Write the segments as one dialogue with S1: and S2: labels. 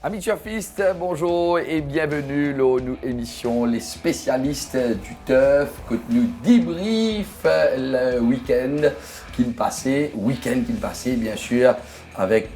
S1: Amis turfistes, bonjour et bienvenue à notre émission Les spécialistes du turf, que nous débrief le week-end qui passait bien sûr avec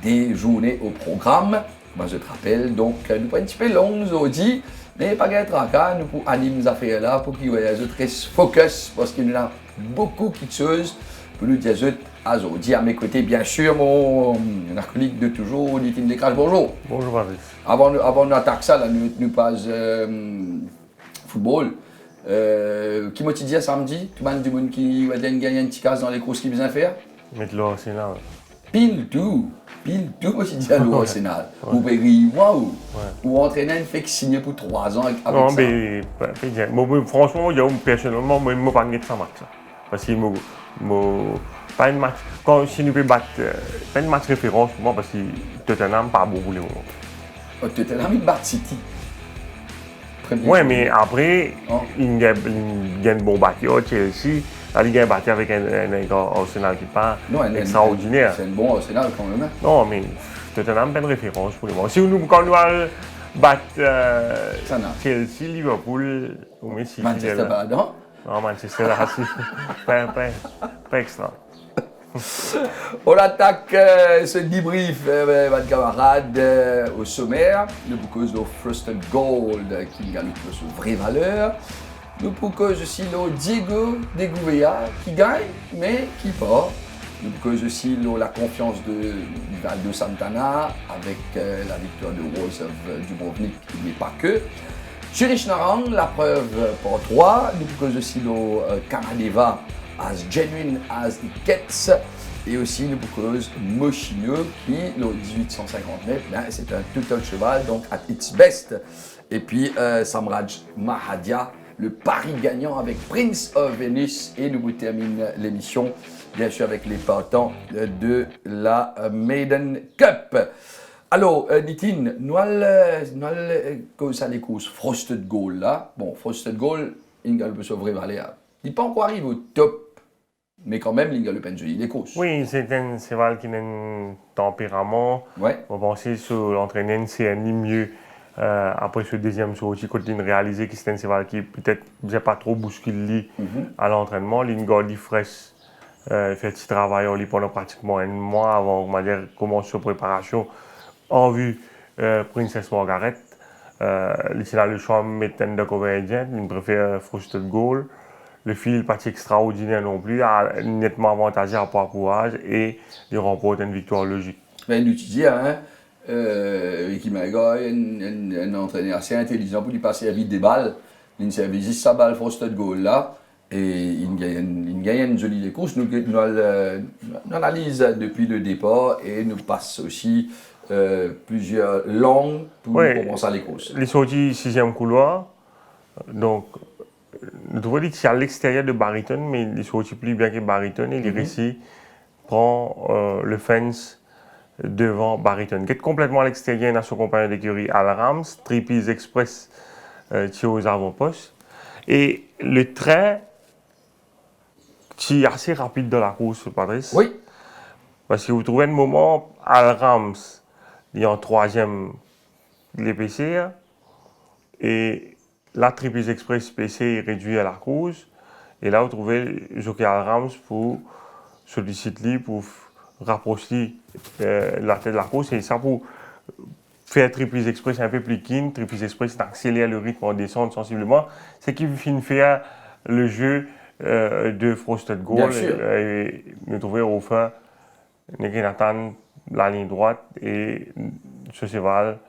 S1: des journées au programme. Moi je te rappelle, donc nous prenons un petit peu long aujourd'hui, mais pas de tracas, nous pour animer les affaires là pour qu'ils restent focus parce qu'il y a beaucoup de choses pour nous dire aujourd'hui. À mes côtés, bien sûr, mon acolyte de toujours, Nitine Descraches, bonjour.
S2: Bonjour Patrice.
S1: Avant d'attaquer ça, là, nous passe football. Qui m'a dit samedi, tout le monde qui va gagner un petit casse dans les courses qu'il vient faire.
S2: Mettre le Arsenal.
S1: Pile tout, moi je dis à l'Arsenal. Vous pouvez waouh, ou entraîner une fait signer pour 3 ans avec
S2: Non,
S1: ça.
S2: mais franchement, personnellement, moi, je ne pas gagner ça match. Parce que pas un match. Quand si nous pouvons battre, pas un match référence pour moi parce que Tottenham pas bon pour le moment.
S1: Tottenham il bat City.
S2: Oui, mais après, il gagne bon batteur, Chelsea. Il gagne battu avec un Arsenal qui n'est pas extraordinaire.
S1: C'est un bon Arsenal quand même.
S2: Non, mais Tottenham pas une référence pour le moment. Si nous, quand nous allons battre Chelsea, Liverpool, ou Messi.
S1: Manchester pas, non?
S2: Non, Manchester, là, pas extra.
S1: On attaque ce débrief, votre camarade, au sommaire. Nous proposons le Frosted Gold qui gagne une vraie valeur. Nous proposons aussi le Diego de Gouveia qui gagne, mais qui part. Nous proposons aussi la confiance de Valdo Santana avec la victoire de Rose Dubrovnik, mais pas que. Zurich Narang, la preuve pour 3. Nous proposons aussi le Kamadeva as genuine as it gets. Et aussi nous proposons Moschino qui, le 1850 mètres, c'est un tout autre cheval, donc at its best. Et puis Samraj Mahadia, le pari gagnant avec Prince of Venus. Et nous terminons l'émission, bien sûr, avec les partants de la Maiden Cup. Alors, Nitine, nous allons les courses Frosted Goal là. Bon, Frosted Goal, il peut se vrai valer. Il n'est pas encore arrivé au top, mais quand même, il a joli les courses.
S2: Oui, c'est un cheval qui a un tempérament.
S1: Ouais.
S2: On va penser sur l'entraîner, c'est un mieux. Après ce deuxième saut, il continue de réaliser que c'est un cheval qui peut-être ne pas trop bousculé à l'entraînement. Il garde fraîche, fait petit travail pendant pratiquement un mois avant de commencer sa préparation en vue Princess Margaret. Il a le choix de mettre un de comédien, il préfère Frosted Goal. Le fil n'est pas extraordinaire non plus, nettement avantagé à rapport à courage et il remporte une victoire logique.
S1: Ben, nous dis, Ricky Maga est un entraîneur assez intelligent pour lui passer à vite des balles. Il servait juste sa balle Frosted Goal là et il gagne une jolie course. Nous analysons depuis le départ et nous passons aussi plusieurs langues pour commencer les courses.
S2: Il est sorti 6e couloir, donc nous devons dire qu'il est à l'extérieur de Barryton, mais il est sorti plus bien que Barryton et il est réussi prend le fence devant Barryton. Il est complètement à l'extérieur dans son compagnon d'écurie Al Rams, Trippies Express tiré aux avant-postes. Et le trait qui est assez rapide dans la course, Patrice.
S1: Oui.
S2: Parce que vous trouvez un moment, Al Rams, il est en 3e de l'épaisseur. Et la Trippies Express PC est réduite à la course. Et là, vous trouvez Jockey Al Rams pour solliciter, pour rapprocher la tête de la course. Et ça, pour faire Trippies Express un peu plus keen, Trippies Express accélère le rythme en descente sensiblement. C'est qui finit faire le jeu de Frosted Goal. Et nous trouvons au fin, Nathan la ligne droite et ce cheval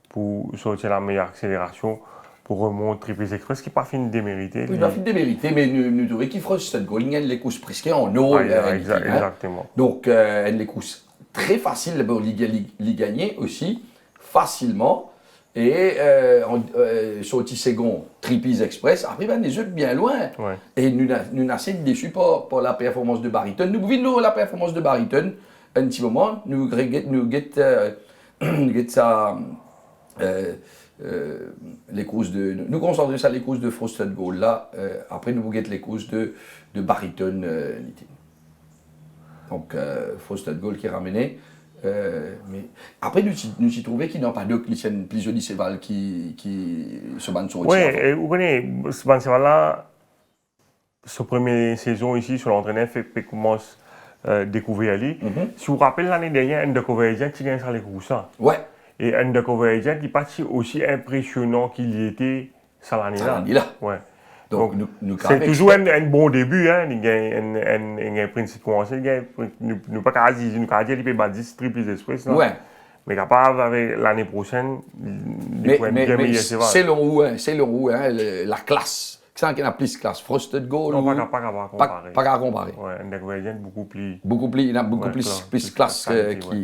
S2: pour sortir la meilleure accélération pour remonter Triple Express, qui n'est pas fini de démériter.
S1: Oui, pas fini de démériter, mais nous trouvons qu'il fera cette goal, il les courses presque en eau.
S2: Exactement.
S1: Donc, elle les courses très faciles, d'abord, les gagner aussi, facilement. Et sur le second, Triple Express, après, ben, les autres bien loin.
S2: Ouais.
S1: Et nous sommes assez déçus par la performance de Barrington. Nous pouvons la performance de Barrington un petit moment. Nous ça. Les courses nous concentrons sur les courses de Frosted Gold là, après nous guettons les courses de Barrington. Donc Frosted Gold qui est ramené, mais après nous y trouvons qu'il n'y a pas d'autres qui sont plus jolis céval qui se battent sur le
S2: Oui, vous connaissez ce céval là, sa première saison ici sur l'entraîneur fait commence découvrir Ali. Si vous vous rappelez l'année dernière, Undercover Agent qui gagne sur les courses.
S1: Ouais.
S2: Et Undercover Agent, il n'est pas aussi impressionnant qu'il y était cette année-là. Ouais. Donc c'est toujours un bon début. Hein. Il y a un principe commencé. Nous ne pouvons pas dire qu'il peut battre 10 Triple Express.
S1: Ouais.
S2: Mais capable avec l'année prochaine, il pourrait bien meilleur.
S1: C'est le roux, la classe. C'est qu'il y a plus classe. Frosted Gold.
S2: Non, pas capable comparer.
S1: Pas à comparer.
S2: Ouais, Undercover Agent beaucoup plus.
S1: Il y a beaucoup plus classe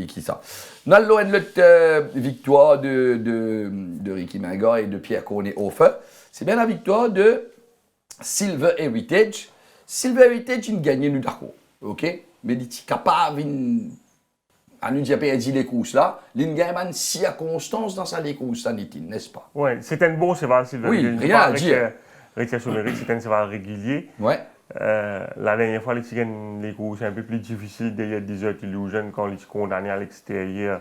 S1: qui ça. Nous avons l'autre victoire de Ricky Minga et de Pierre Cornet-Hofer. C'est bien la victoire de Silver Heritage. Silver Heritage, il gagne, nous d'accord. OK? Mais il est capable, à nous dire les courses là, il gagne si à constance dans sa les courses, n'est-ce pas?
S2: Oui, c'est un bon cheval, Silver
S1: Heritage. Oui, rien à dire.
S2: C'est un cheval régulier.
S1: Ouais.
S2: La dernière fois, les courses un peu plus difficiles derrière Desert Illusion quand ils sont condamnés à l'extérieur,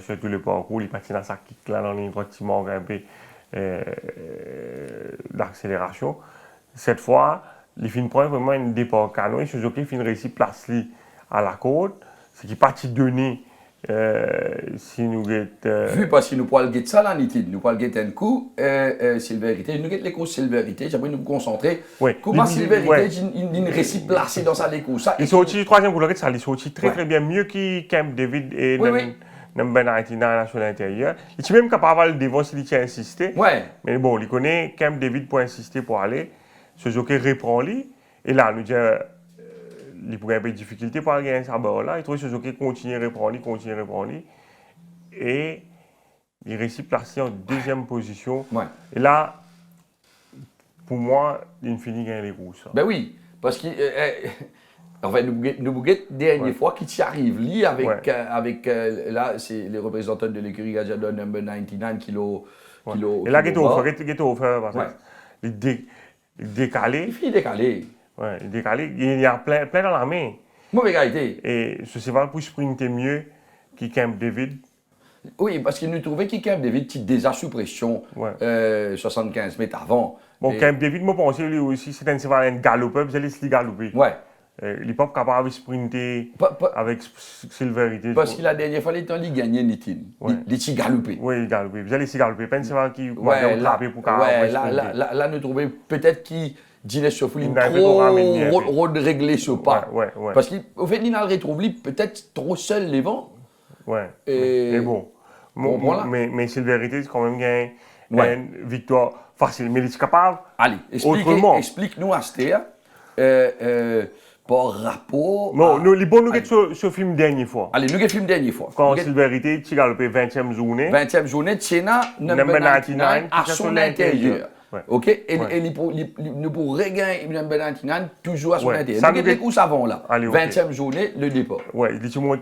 S2: surtout le parcours, ils partent dans sa kick là, dans les droits manque un peu d'accélération. Cette fois, les fins prennent vraiment un départ canon et Suzuki fin réussi place à la côte, ce qui parti donné. Si nous
S1: vu parce que nous pouvons get ça là, nous pouvons get un coup Silver Heritage, nous get les courses Silver Heritage, après nous concentrer. Comment Silver Heritage il réussit placé dans sa les courses ça.
S2: Il sorti du troisième coup ça, il sorti très bien mieux que Camp David et Number 99 sur l'intérieur. Il est même capable de devant s'il tient insister. Mais bon, il connaît Camp David pour insister pour aller. Ce jockey reprend lui et là nous dit il pourrait avoir des difficultés pour gagner sa barre là. Il trouve que ce jockey continue à reprendre, et il réussit à placer en deuxième position. Et là, pour moi, il finit gagner les courses.
S1: Ben oui, parce que enfin, nous bouguettes dernière fois qui t'y arrive lui avec là c'est les représentants de l'écurie Gajadon Number 99 kilo.
S2: Et là, il est offert il décalé.
S1: Il finit décalé.
S2: Ouais, il est décalé. Il y a plein dans la main.
S1: Mauvaise qualité.
S2: Et ce cheval pour sprinter mieux que Camp David.
S1: Oui, parce qu'il nous trouvait que Camp David était déjà sous pression 75 mètres avant.
S2: Bon, Camp David, moi, je pense lui aussi, c'est un cheval galopeur, vous allez se galoper.
S1: Ouais.
S2: Il n'est pas capable de sprinter avec Silver Heritage.
S1: Parce que la dernière fois, il gagnait Nitin. Il était galopé.
S2: Oui, il galopé. Vous allez se galoper. Pas un cheval qui
S1: va
S2: attraper pour
S1: là, nous trouvons peut-être qu'il dit sur Fouline trop régler ce pas. Parce qu'au fait, il retrouve peut-être trop seul les vents.
S2: Ouais. Mais bon. Mais Silver Heritage, quand même, gagne une victoire facile. Mais il est capable.
S1: Allez, explique-nous à Stéa. Par rapport.
S2: Non, nous avons ce film dernière fois.
S1: Allez, nous avons film dernière fois.
S2: Quand Silver Heritage, tu as galopé 20e journée.
S1: 20e journée, Tchena, Number 99 à son intérieur. OK? Et nous pourrons regagner Number 99 toujours à son intérieur. Nous avons des courses avant là. 20e journée, le départ.
S2: Oui,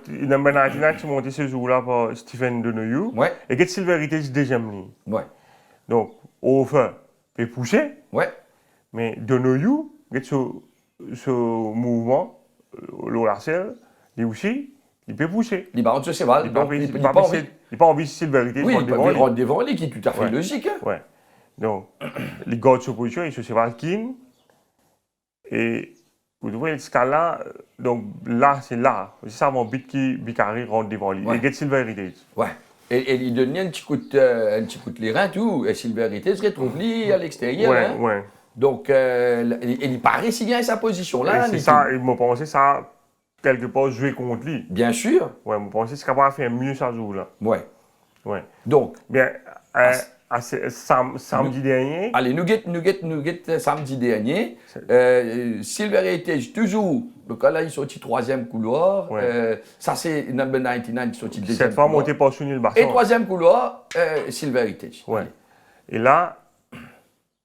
S2: Number 99, tu monté ce jour-là par Stephen Donoghue. Et Silver Heritage, deuxième ligne. Donc, Hofer peut pousser. Mais Donoghue, ce mouvement, l'Olacel, lui aussi, il peut pousser.
S1: Il va ce cheval.
S2: Il n'a pas envie de Silver Heritage.
S1: Oui, il peut rendre devant lui, qui est tout à fait logique.
S2: Ouais. Donc, il garde sa position, il se cheval kin. Et vous voyez ce cas-là, donc là, c'est ça mon but qui Bicari rentre devant lui. Il get Silver Heritage. Ouais.
S1: Et il donne un petit coup de les reins, tout. Et Silver Heritage se retrouve lui à l'extérieur.
S2: Ouais.
S1: Donc, il paraît si bien sa position là.
S2: C'est ça, il m'a pensé ça, quelque part, jouer contre lui.
S1: Bien sûr.
S2: Ouais, je pensais qu'il capable de faire mieux ça jour là.
S1: Ouais.
S2: Ouais.
S1: Donc.
S2: Bien, samedi dernier.
S1: Allez, nous get samedi dernier. Silver Heritage, toujours. Donc là, il sorti troisième couloir.
S2: Ouais.
S1: Ça, c'est Number 99 qui sorti deuxième
S2: Cette fois,
S1: couloir.
S2: monté par Sunil Basson.
S1: Et troisième couloir, Silver Heritage.
S2: Ouais. Et là,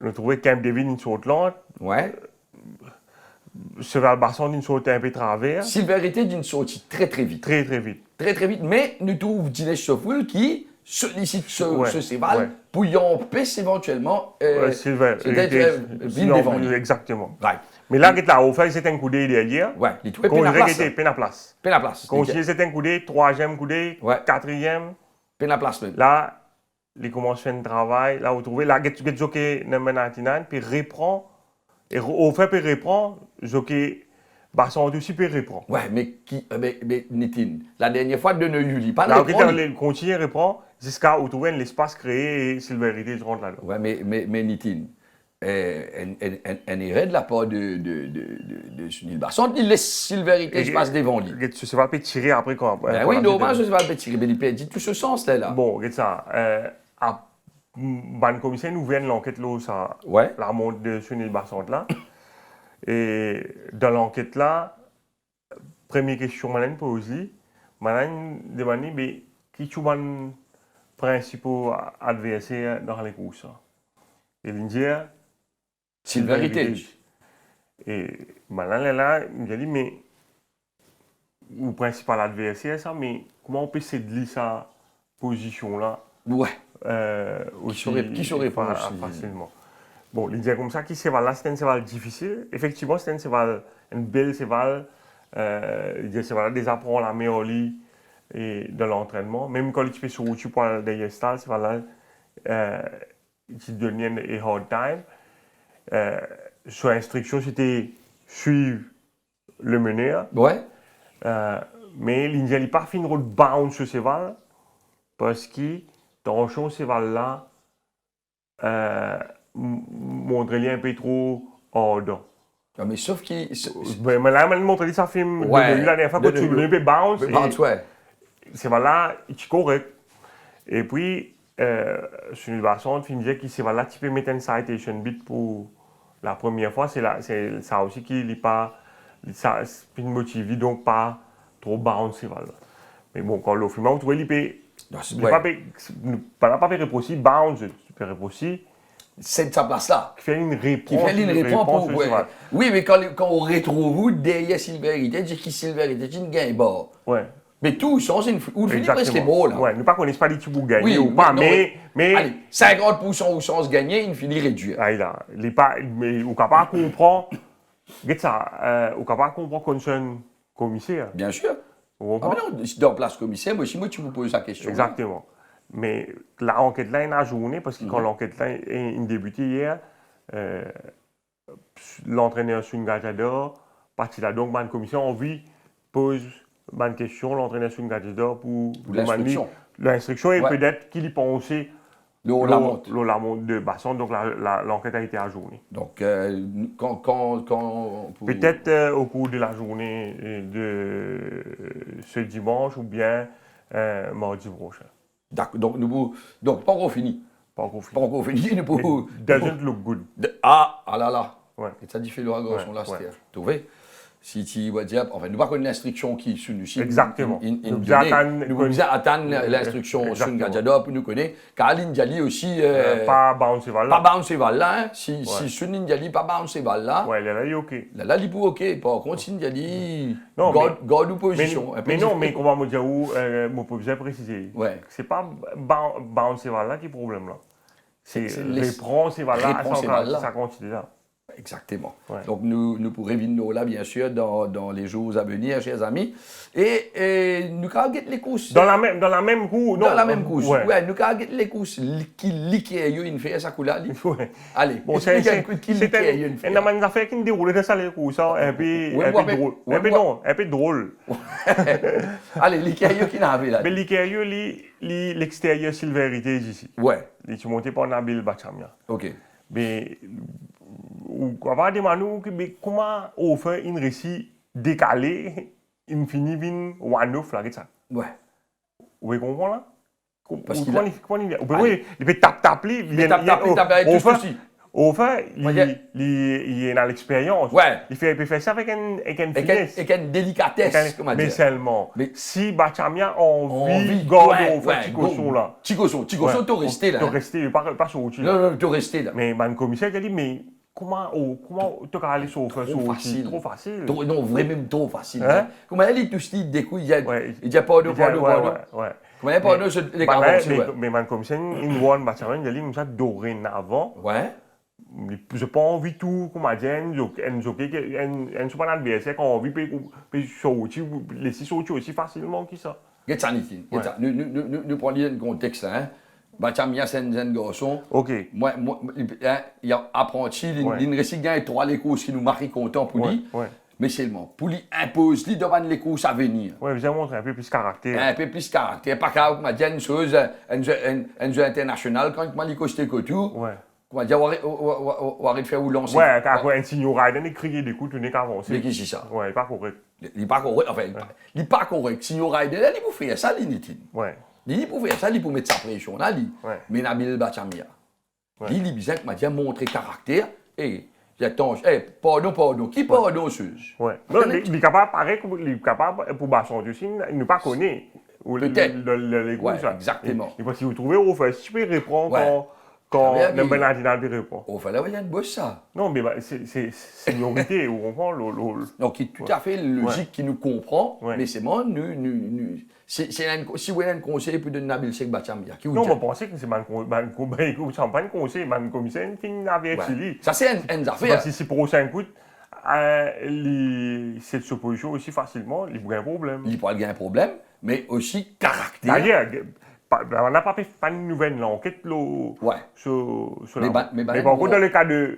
S2: on a trouvé Camp David une saute lente.
S1: Ouais.
S2: Cheval Basson une saute un peu travers.
S1: Silver Heritage une sortie très très vite.
S2: Très très vite.
S1: Très très vite. Mais nous trouvons Dinesh Soful qui sollicite ce cheval
S2: Ouais.
S1: pour y empêcher éventuellement.
S2: Silver
S1: C'est-à-dire, bien défendu.
S2: Exactement.
S1: Right.
S2: Mais là, il a offert, c'est un coup d'œil derrière.
S1: Ouais, il trouvait
S2: Quand
S1: peine à place.
S2: peine à place.
S1: Peine à place.
S2: Quand c'est un coup d'œil, troisième coup d'œil,
S1: Ouais.
S2: quatrième.
S1: Peine à place même.
S2: Là, il commence à faire un travail. Là, vous trouvez, là, il y a jockey number 99, puis reprend. Et au fait, puis reprend, jockey Basson aussi, puis reprend.
S1: Ouais, mais Nitin, la dernière fois de Neuilly, pas
S2: Là,
S1: de
S2: il continue, reprend, jusqu'à où trouver l'espace créé et Silver Heritage rentre là-dedans.
S1: Ouais, mais Nitin, un erreur de la part de Sunil Basson, il laisse Silver Heritage passer devant lui.
S2: Ce va pas tirer après quand.
S1: Ben oui, dommage, je vais le tirer, mais il perdit tout ce sens-là.
S2: Bon, regarde ça. À ban commissaire, nous viennent l'enquête là, ça,
S1: Ouais.
S2: la montre de Sunil Basson là. Et dans l'enquête là, première question, Malène posée, Malène demande, mais qui sont les principaux adversaires dans les courses? Et l'Indien,
S1: Silver Heritage.
S2: Et Malène là, il a dit, mais le principal adversaire, ça, mais comment on peut céder sa position là?
S1: Ouais.
S2: Qui saurait pas facilement. Bon, l'Indien comme ça, qui cheval là, c'est un cheval difficile. Effectivement, c'est un cheval, un bel cheval. L'Indien cheval déjà prend la meilleure lit et de l'entraînement. Même quand il fait sur route pour aller derrière ça, cheval là, il donne un hard time. Son instruction, c'était suivre le meneur.
S1: Ouais.
S2: Mais l'Indien n'a pas fait une route bounce sur ce cheval parce que dans ce cheval là, montrer un peu trop ardent.
S1: Non, mais sauf qu'il.
S2: Mais là, il montre ça film
S1: Ouais,
S2: la dernière fois quand tu veux bounce.
S1: Bounce, ouais.
S2: C'est là, il est correct. Et puis, sur une version, il disait que c'est là, tu peux mettre un citation bit pour la première fois. C'est ça aussi qui n'est pas. Ça ne motive donc pas trop bounce. Voilà. Mais bon, quand le film, on trouve qu'il peut. Pas faire possible, bounce, tu peux possible.
S1: C'est de sa place là.
S2: Qui fait une réponse.
S1: Qui fait une réponse pour. Ouais. Oui, mais quand on retrouve derrière Silver Heritage, c'est qui Silver Heritage, il gagne bas.
S2: Ouais.
S1: Mais tout change, on finit presque les mots là.
S2: Ouais, nous ne connaissons pas les petits bouts gagnés
S1: oui,
S2: ou pas, mais.
S1: Allez, 50% aux chances gagnées, il finit réduire.
S2: Ah, là, mais on capable de comprendre. Regarde ça, on capable de comprendre qu'on est un commissaire.
S1: Bien sûr. Ah, mais non, si dans place commissaire, moi, tu vous poses la question.
S2: Exactement. Mais l'enquête là, il a journée, parce que quand l'enquête là est débutée hier, l'entraîneur Sungajador, parti là, donc, la commission, envie, pose une question, l'entraîneur Sungajador pour
S1: l'instruction.
S2: L'instruction, et peut-être qu'il y pensait
S1: la montre
S2: de Basson, donc l'enquête a été ajournée.
S1: Donc, quand
S2: peut-être au cours de la journée de ce dimanche ou bien mardi prochain.
S1: D'accord, donc pas encore fini.
S2: Pas encore fini.
S1: Pas encore fini.
S2: Doesn't look good.
S1: Ah là là.
S2: Ouais.
S1: Et ça dit fait le garçon là,
S2: ouais.
S1: tu vois. Si tu vas dire, enfin, nous pas connaître l'instruction qui sur nous.
S2: Exactement.
S1: Nous devons attendre l'instruction sur Gadjador pour nous connaître. Car l'Indiali aussi.
S2: Pas bounce là.
S1: Pas bounce là. Si sur l'Indiali, pas bounce là.
S2: Ouais, là, il est OK.
S1: Là, il est OK. Par contre, l'Indiali, garde ou position.
S2: Mais non, mais comment me dire où, mon professeur précisé.
S1: Ouais.
S2: C'est pas bounce là qui est le problème là. C'est reprend là, ça continue là.
S1: Exactement.
S2: Ouais.
S1: Donc, nous pourrons venir là, bien sûr, dans les jours à venir, chers amis. Et nous allons les courses.
S2: Dans la même course, non?
S1: Dans la même course.
S2: Ouais.
S1: Ouais, nous allons les courses qui liquèrent une fait ça coula.
S2: Ouais.
S1: Allez,
S2: bon, c'est une fait. On a fait qui déroule de ça les courses, un peu drôle.
S1: Allez, liquèrent qui n'a là.
S2: Mais liquèrent l'extérieur Silver Heritage ici.
S1: Ouais.
S2: Il est monté par Nabil Bachamia.
S1: OK.
S2: Mais on va demander comment on fait une récit décalé, une finit une one-off là, ça.
S1: Ouais.
S2: Vous comprenez là?
S1: Parce qu'il
S2: il peut taper,
S1: il tape tout aussi.
S2: Au fait, il a l'expérience.
S1: Ouais.
S2: Il peut faire ça avec une finesse.
S1: Avec une délicatesse, comment dire.
S2: Mais seulement, si Bachamia a envie de
S1: garder
S2: Ticoson là.
S1: Ticoson, tu restes là.
S2: Tu restes, pas sortir.
S1: Non, tu restes là.
S2: Mais le commissaire a dit, mais comment tu peux aller sur
S1: Trop facile.
S2: Trop facile.
S1: Non, vraiment trop facile.
S2: Hein?
S1: Comment elle est tout ce des couilles, il dit pardon.
S2: Ouais.
S1: Comment pardon, les gars.
S2: Mais le commissaire, il voit Bachamia, il a dit, comme ça, dorénavant.
S1: Ouais.
S2: Je pas envie tout comment dire un jockey un super adversaire qu'on envie peut sortir laisser sortir aussi facilement que ça.
S1: Regarde ça Nitin. Nous prenons le contexte là hein. Bachamia c'est un garçon.
S2: OK.
S1: Moi il a apprenti il réussit gagner 3 les courses qui nous marquent content pour lui. Mais seulement pour lui impose lui devant les courses à venir.
S2: Ouais, vous avez montré un peu plus caractère.
S1: Un peu plus caractère pas qu'à m'a dit une chose un jeu international quand moi il costé que tout.
S2: Ouais.
S1: Comment dire, on arrête de faire ou lancer.
S2: Ouais, quand un signal rider, il crie des coups, tu n'es qu'avancé.
S1: Mais qui c'est ça?
S2: Ouais, il n'est pas correct.
S1: Il n'est pas correct, enfin, il n'est pas correct. Signal rider, il peut faire ça, il Nitin.
S2: Ouais.
S1: Il peut faire ça, il peut mettre sa pression là, mais Nabil Bachamia. Il dit que m'a dit montrer caractère et j'attends, pardon, qui pardon, Suze?
S2: Ouais. Non, il est capable, pareil, il est capable pour Basson aussi, il ne pas connaît.
S1: Peut-être.
S2: Les coups, ça.
S1: Exactement.
S2: Et parce que vous trouvez, au fait, si tu peux répondre quand le Benadinal peut répondre.
S1: Au fait, là, il y a une bosse ça.
S2: Non, mais c'est seniorité, on comprend.
S1: Donc, qui est tout à fait logique, qui nous comprend, mais c'est moi, si vous avez un conseil pour donner Nabil Sek Bachamia, qui vous
S2: non, je pensais que c'est pas un conseil, mais un commissaire qui n'avait exilé.
S1: Ça, c'est une affaire.
S2: Si c'est pour 5 coups, cette supposition aussi facilement, il y a un problème.
S1: Il pourrait y avoir un problème, mais aussi caractère.
S2: D'ailleurs, on n'a pas fait une nouvelle enquête sur la... Mais par contre, dans le cas de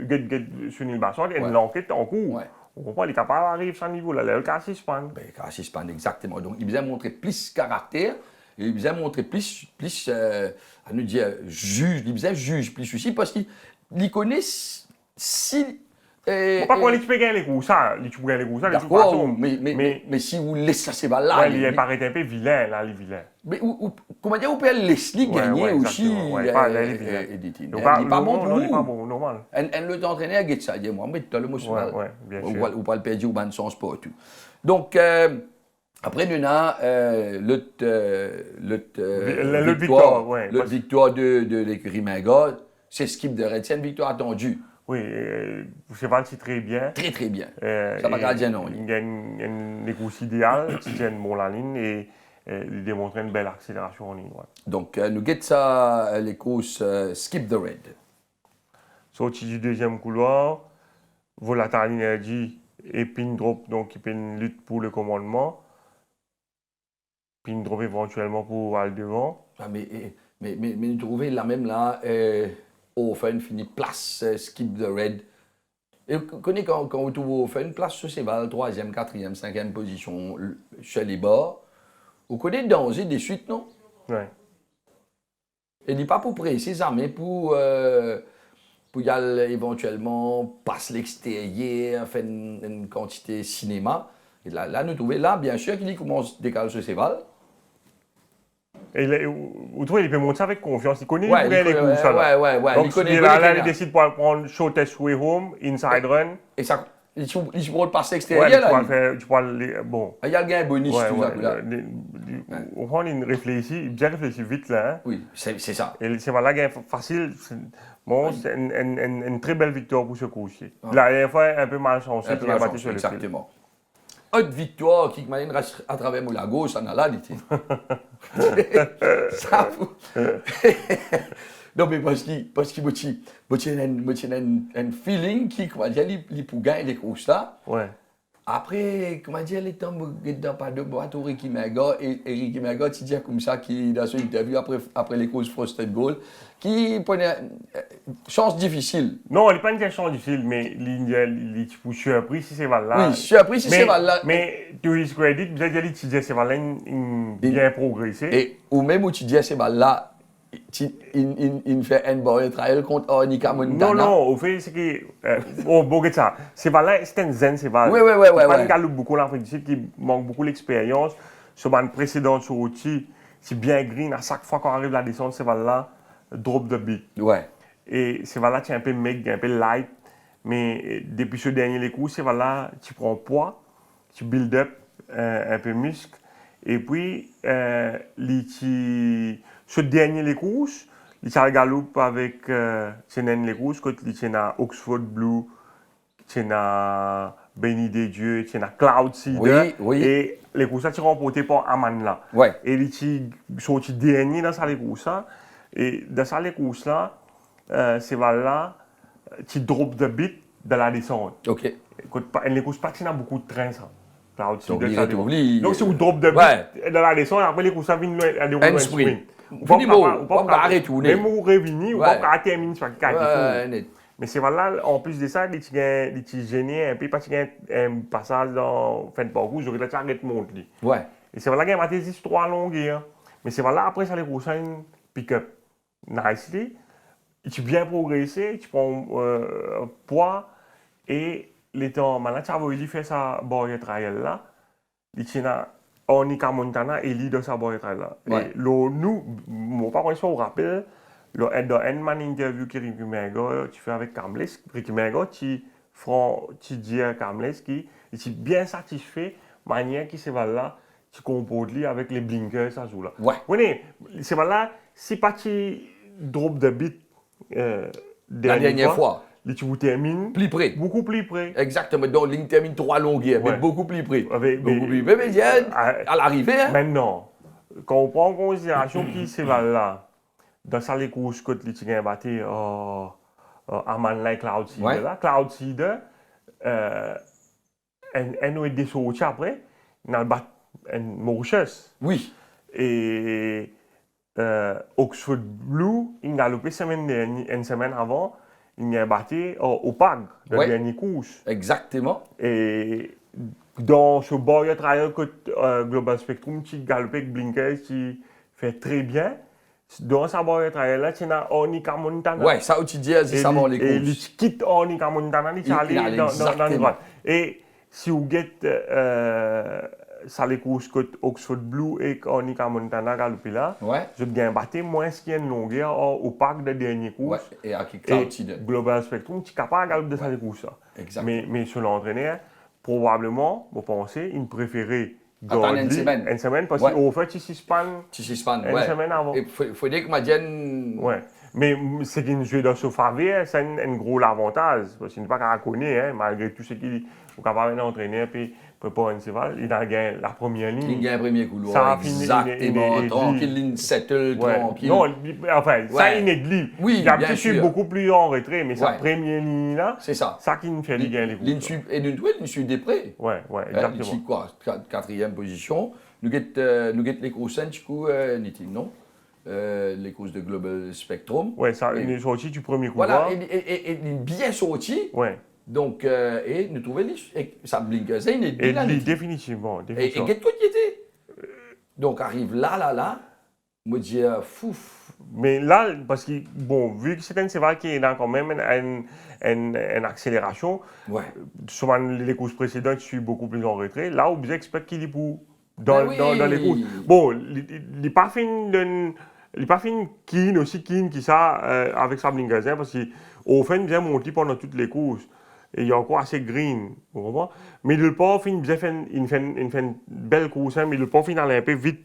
S2: Sunil Basson, il y a une enquête en cours. On comprend, il est capable d'arriver à ce niveau-là, le cas Sispan.
S1: Le cas Sispan, exactement. Donc, il a montrer plus caractère, il a montrer plus à nous dire, juge, il a juge plus aussi, parce qu'il connaît si...
S2: Pas qu'on peut gagner les coups, ça, il peut gagner les coups, ça, de toute façon.
S1: Mais si vous laissez ça, c'est pas là.
S2: Il paraît un peu vilain, là, les vilains.
S1: Mais comment dire, vous pouvez laisser gagner aussi.
S2: Il n'est pas bon pour vous. Il n'est pas bon, normal.
S1: Le entraîneur a ça, dis-moi, mais tu as le mot sur
S2: bien sûr.
S1: Ou pas le perdre, ou pas de sens pour tout. Donc, après, nous avons l'autre victoire de l'écurie Minga. C'est ce qui me dirait, c'est une victoire attendue.
S2: Oui, c'est parti très bien.
S1: Très, très bien. Ça m'a gardé non.
S2: Il y a une écoute idéale, qui tient bon la ligne et il démontre une belle accélération en ligne.
S1: Donc, nous guettons ça, les courses Skip the Red.
S2: Sorti du deuxième couloir, Volatile Energy et Pin Drop, donc qui fait une lutte pour le commandement. Pin Drop éventuellement pour aller devant.
S1: Ah, mais nous trouvons la même là. Ofen finit place Skip the Red. Et vous connaissez quand vous trouvez Ofen, place sur ses balles, 3e, 4e, 5e position chez les bords. Vous connaissez le danger des suites, non?
S2: Oui.
S1: Et il n'est pas pour presser ça, mais pour y aller éventuellement passer l'extérieur, faire une quantité de cinéma. Et là, nous trouvons, là, bien sûr, qu'il commence à décaler sur ses balles.
S2: Et vous trouvez qu'il peut monter avec confiance, il connaît
S1: les
S2: coups, ça.
S1: Ouais.
S2: Donc, il décide de prendre short test way home, inside run.
S1: Et ça, il se le passer extérieur, là.
S2: Tu peux bon.
S1: Il y a le gain bonus, tout ça, là.
S2: On prend il bien réfléchi vite, là. Hein.
S1: Oui, c'est ça.
S2: Et c'est là, gain facile. Bon, c'est une très belle victoire pour ce coup-ci. La dernière fois, un peu malchanceux, il a battu sur le fil.
S1: Exactement. Autre victoire qui m'a à travers Moulago, ça n'a là, dit-il. Ça non, mais parce qu'il y a un feeling qui, comment dire, il peut gagner les courses là.
S2: Ouais.
S1: Après, comment dire, les temps, dans pas de boîte, Ricky Maga, et Ricky Maga, tu dis comme ça, qui, dans son interview, après les courses Frosted Gold, qui prenait chance difficile.
S2: Non, il n'est pas une chance difficile, mais il est surpris si c'est là.
S1: Oui, surpris si c'est là.
S2: Mais, to his credit, vous avez dit que c'est là, il bien progressé.
S1: Et, ou même où tu dis c'est là, il fait un bon trial contre Ornica Montana.
S2: Non, au fait, c'est que. Ça. C'est là, c'est un zen, c'est là.
S1: Oui.
S2: Il y a beaucoup l'Afrique du Sud qui manque beaucoup d'expérience. Sur une précédente sortie, c'est bien green. À chaque fois qu'on arrive à la descente, c'est là, drop the beat.
S1: Ouais.
S2: Et c'est là, tu es un peu meg, un peu light. Mais depuis ce dernier les coups, c'est là, tu prends poids, tu build up un peu muscle. Et puis, ce dernier les courses, tu as galop avec les courses, quand tu as Oxford Blue, tu as Béni des Dieux, tu as Cloud Seeder.
S1: Oui.
S2: Et les courses, tu remporté par Aman là.
S1: Ouais.
S2: Et tu sont dernier dans ça les courses. Et dans ça les courses là, c'est là, tu drop the beat de la descente.
S1: OK.
S2: Les courses pas, tu as beaucoup de trains ça.
S1: Donc, donc
S2: si vous drop de beat dans la descente, après les courses, ça vient à des
S1: un sprint. Vous ne pouvez pas arrêter tout.
S2: Même vous revenez, vous ne pouvez pas terminer sur le cadre.
S1: Ouais.
S2: Mais c'est là, en plus de ça, tu es gêné un peu parce qu'il y a un passage dans fin de parcours, j'aurais là, tu arrêtes de monter.
S1: Ouais.
S2: Et c'est là qu'il y a des histoires longues. Mais c'est là, après, ça les courses, une pick-up. Nicely. Tu bien progressé, tu prends poids et les temps, maintenant, tu as fait sa barrière trial là. Il y a Onika Montana et l'île de sa barrière trial là.
S1: Ouais.
S2: Et nous, mon parent, si on rappelle, dans une interview que Ricky Mergo, tu fais avec Kamles, Ricky Mergo, tu dis à Kamles qui est bien satisfait de la manière qui se va là, tu comportes avec les blinkers, ça joue là.
S1: Ouais.
S2: Oui, c'est là, c'est pas tu drop de beat
S1: la dernière fois.
S2: Tu vous termines
S1: plus près.
S2: Beaucoup plus près.
S1: Exactement. Donc, ligne termine 3 longueurs, mais beaucoup plus près.
S2: Beaucoup
S1: plus près. Mais à l'arrivée. Hein?
S2: Maintenant, quand on prend en considération qui c'est là, dans ça, les courses que tu as battu à Manlay Cloud Seeder, là, Cloud Seeder, elle a été sortie après, elle a battu Mauritius.
S1: Oui.
S2: Et Oxford Blue, il a galopé une semaine avant. Il a battu au PAG, le dernier course.
S1: Exactement.
S2: Et dans ce barrière trial que Global Spectrum, tu galopes avec Blinkers, tu fais très bien. Dans sa barrière trial là, tu as Onika Montana.
S1: Ouais, ça tu dis, c'est ça les courses.
S2: Et tu quittes Onika Montana, tu allé dans le droit. Et si vous guettez ça les courses que Oxford Blue et Onika Montana galopé là, je viens battre moins qu'il y a une longueur au parc de dernier course.
S1: Ouais, et avec Cloud Seeder.
S2: Global Spectrum, tu es capable de galoper de ça les courses. Mais sur l'entraîneur, probablement, vous pensez, il préférait
S1: attendre une
S2: semaine parce qu'au fait, tu suspends une semaine avant.
S1: Il faut dire que Madiane.
S2: Ouais. Mais c'est qu'il joue dans ce faveur, c'est un gros avantage. Parce qu'il n'est pas qu'à connaître, hein, malgré tout ce qu'il est capable d'entraîner puis préparer un cheval, il a gagné la première ligne.
S1: Il gagne le premier couloir. Exactement. Tranquille, ligne settle, tranquille.
S2: Non, enfin, ça, il est libre.
S1: Oui,
S2: il a peut-être beaucoup plus en retrait, mais sa première ligne là,
S1: c'est ça.
S2: Ça qui nous fait gagner les coups.
S1: Et d'une douille, il suit des près.
S2: Ouais, exactement.
S1: Ici, quoi, quatrième position. Nous guettons les courses, du coup, non? Les courses de Global Spectrum.
S2: Oui, ça, il est sorti du premier couloir.
S1: Voilà, et il est bien sorti.
S2: Ouais.
S1: Donc, et nous trouvons, ça blinque, ça, il est bien là.
S2: Définitivement.
S1: Et qu'est-ce qu'il était? Donc, arrive là, me dit, fouf.
S2: Mais là, parce que, bon, vu que c'est un cheval qui est dans quand même une accélération, souvent les courses précédentes, je suis beaucoup plus en retrait. Là, on expecte qu'il est pour dans les courses. Bon, il n'est pas fini il pas fini keen aussi keen qui ça avec sa blinkers parce qu'au fait il vient monter pendant toutes les courses et il est encore assez green, vous comprenez? Mais le pas fin il fait une belle course, mais le pas fin aller un peu vite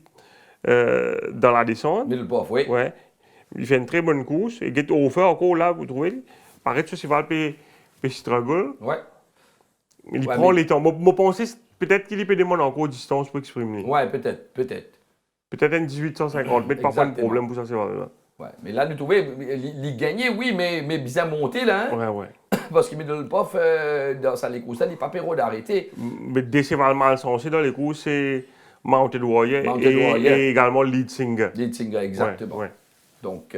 S2: dans la descente.
S1: Mais le pas, oui.
S2: Ouais. Il fait une très bonne course et get au fait encore là vous trouvez paraît que ce cheval peut struggle.
S1: Ouais.
S2: Il prend les temps. Moi pensais peut-être qu'il peut demander encore distance pour exprimer.
S1: Ouais, peut-être.
S2: Peut-être un 1850 mètres, pas de problème pour ça, c'est vrai.
S1: Ouais, mais là, nous trouvons, il gagnait, oui, mais bien monté, là. Hein?
S2: Ouais.
S1: Parce qu'il met le pof dans sa les courses, là, il n'est pas perro d'arrêter.
S2: Mais des chevals mal sensés dans les courses, c'est Mounted Warrior et également Lead Singer.
S1: Lead Singer, exactement.
S2: Ouais.
S1: Donc,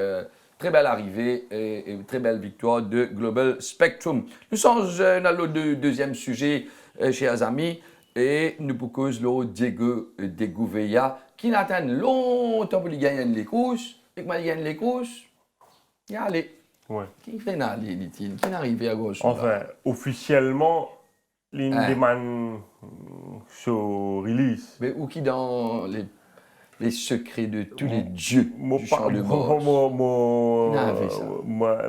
S1: très belle arrivée et très belle victoire de Global Spectrum. Nous sommes dans le deuxième sujet, chers amis, et nous proposons Diego Gouveia, qui n'attend longtemps pour gagner les courses. Et quand il gagne les courses, il y a allé.
S2: Ouais.
S1: Qui fait aller, dit-il? Qui n'arrive à gauche?
S2: Enfin, officiellement, il demande sur release.
S1: Mais où qui dans les secrets de tous les dieux du champ de Mars.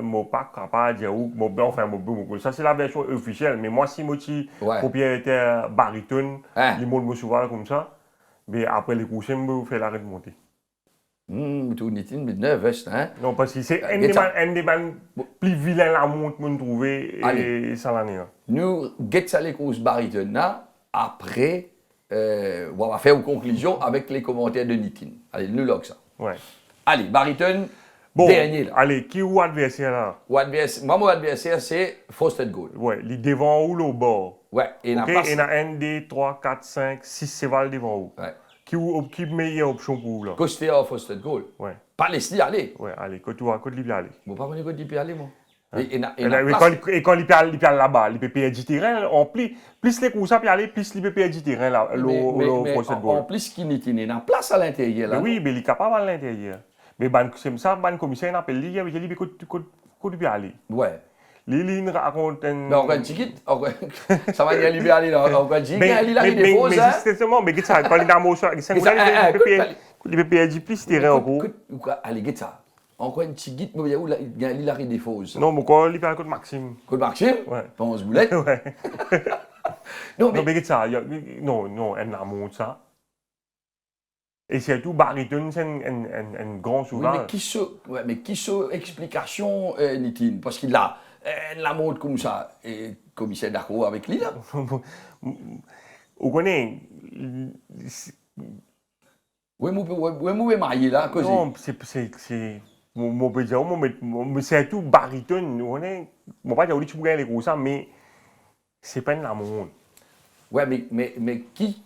S2: Mon pas capable de dire où, enfin, ça c'est la version officielle, mais moi, si je suis propriétaire baryton, les mots me souvent comme ça, mais après les coups, je me fais l'arrêt de monter.
S1: Tout Nitin, mais nerveux, hein?
S2: Non, parce que c'est un des plus vilains la montre que je trouve et ça l'année.
S1: Nous, get les courses baryton, après, on va faire une conclusion avec les commentaires de Nitin. Allez, nous log ça.
S2: Ouais.
S1: Allez, baryton,
S2: bon,
S1: dernier là.
S2: Allez, qui est l'adversaire là?
S1: Moi, mon adversaire, c'est Frosted Gold.
S2: Ouais, il est devant ou au bord?
S1: Ouais, et
S2: il y a 1, 2, 3, 4, 5, 6 sévales devant où?
S1: Ouais.
S2: Qui est meilleure option pour vous là?
S1: Coster à Frosted Gold.
S2: Ouais.
S1: Pas laisser allez.
S2: Ouais, allez, quand tu vas, quand il aller.
S1: Bon, pas connaître quand il peut aller, moi.
S2: Et quand il peut là-bas, il peut payer du terrain, plus les courses peut aller, plus il peut payer du terrain là,
S1: en plus qu'il n'est pas place à l'intérieur là.
S2: Oui, mais il est capable à l'intérieur. Mais c'est ça, le commissaire appelle lui, il dit quand tu peux aller.
S1: Ouais.
S2: Lili raconte un.
S1: Non, quand tu quittes, ça va y aller aller là. Quand tu quittes, il a des fausses.
S2: Mais justement, mais ça, quand il a un mot, il peut payer du plus terrain encore.
S1: Allez, get ça. Encore une petite guide, mais il a des fausses.
S2: Non, mais quand il parle de Maxime.
S1: Code Maxime?
S2: Ouais.
S1: Pense boulette?
S2: Ouais.
S1: Non,
S2: mais ça, non, elle n'a monté ça. Et surtout, baryton, c'est un grand souvent.
S1: Oui, mais qui sont explication, Nitin? Parce qu'il a la montre comme ça, et commissaire d'accord avec lui là.
S2: Vous connaissez?
S1: Oui, moi, marié là, cause.
S2: Non, c'est. Mon peut dire, mais c'est tout baryton. On est. Mon pas dire que tu peux gagner les ça, mais c'est pas une montre.
S1: Ouais, mais qui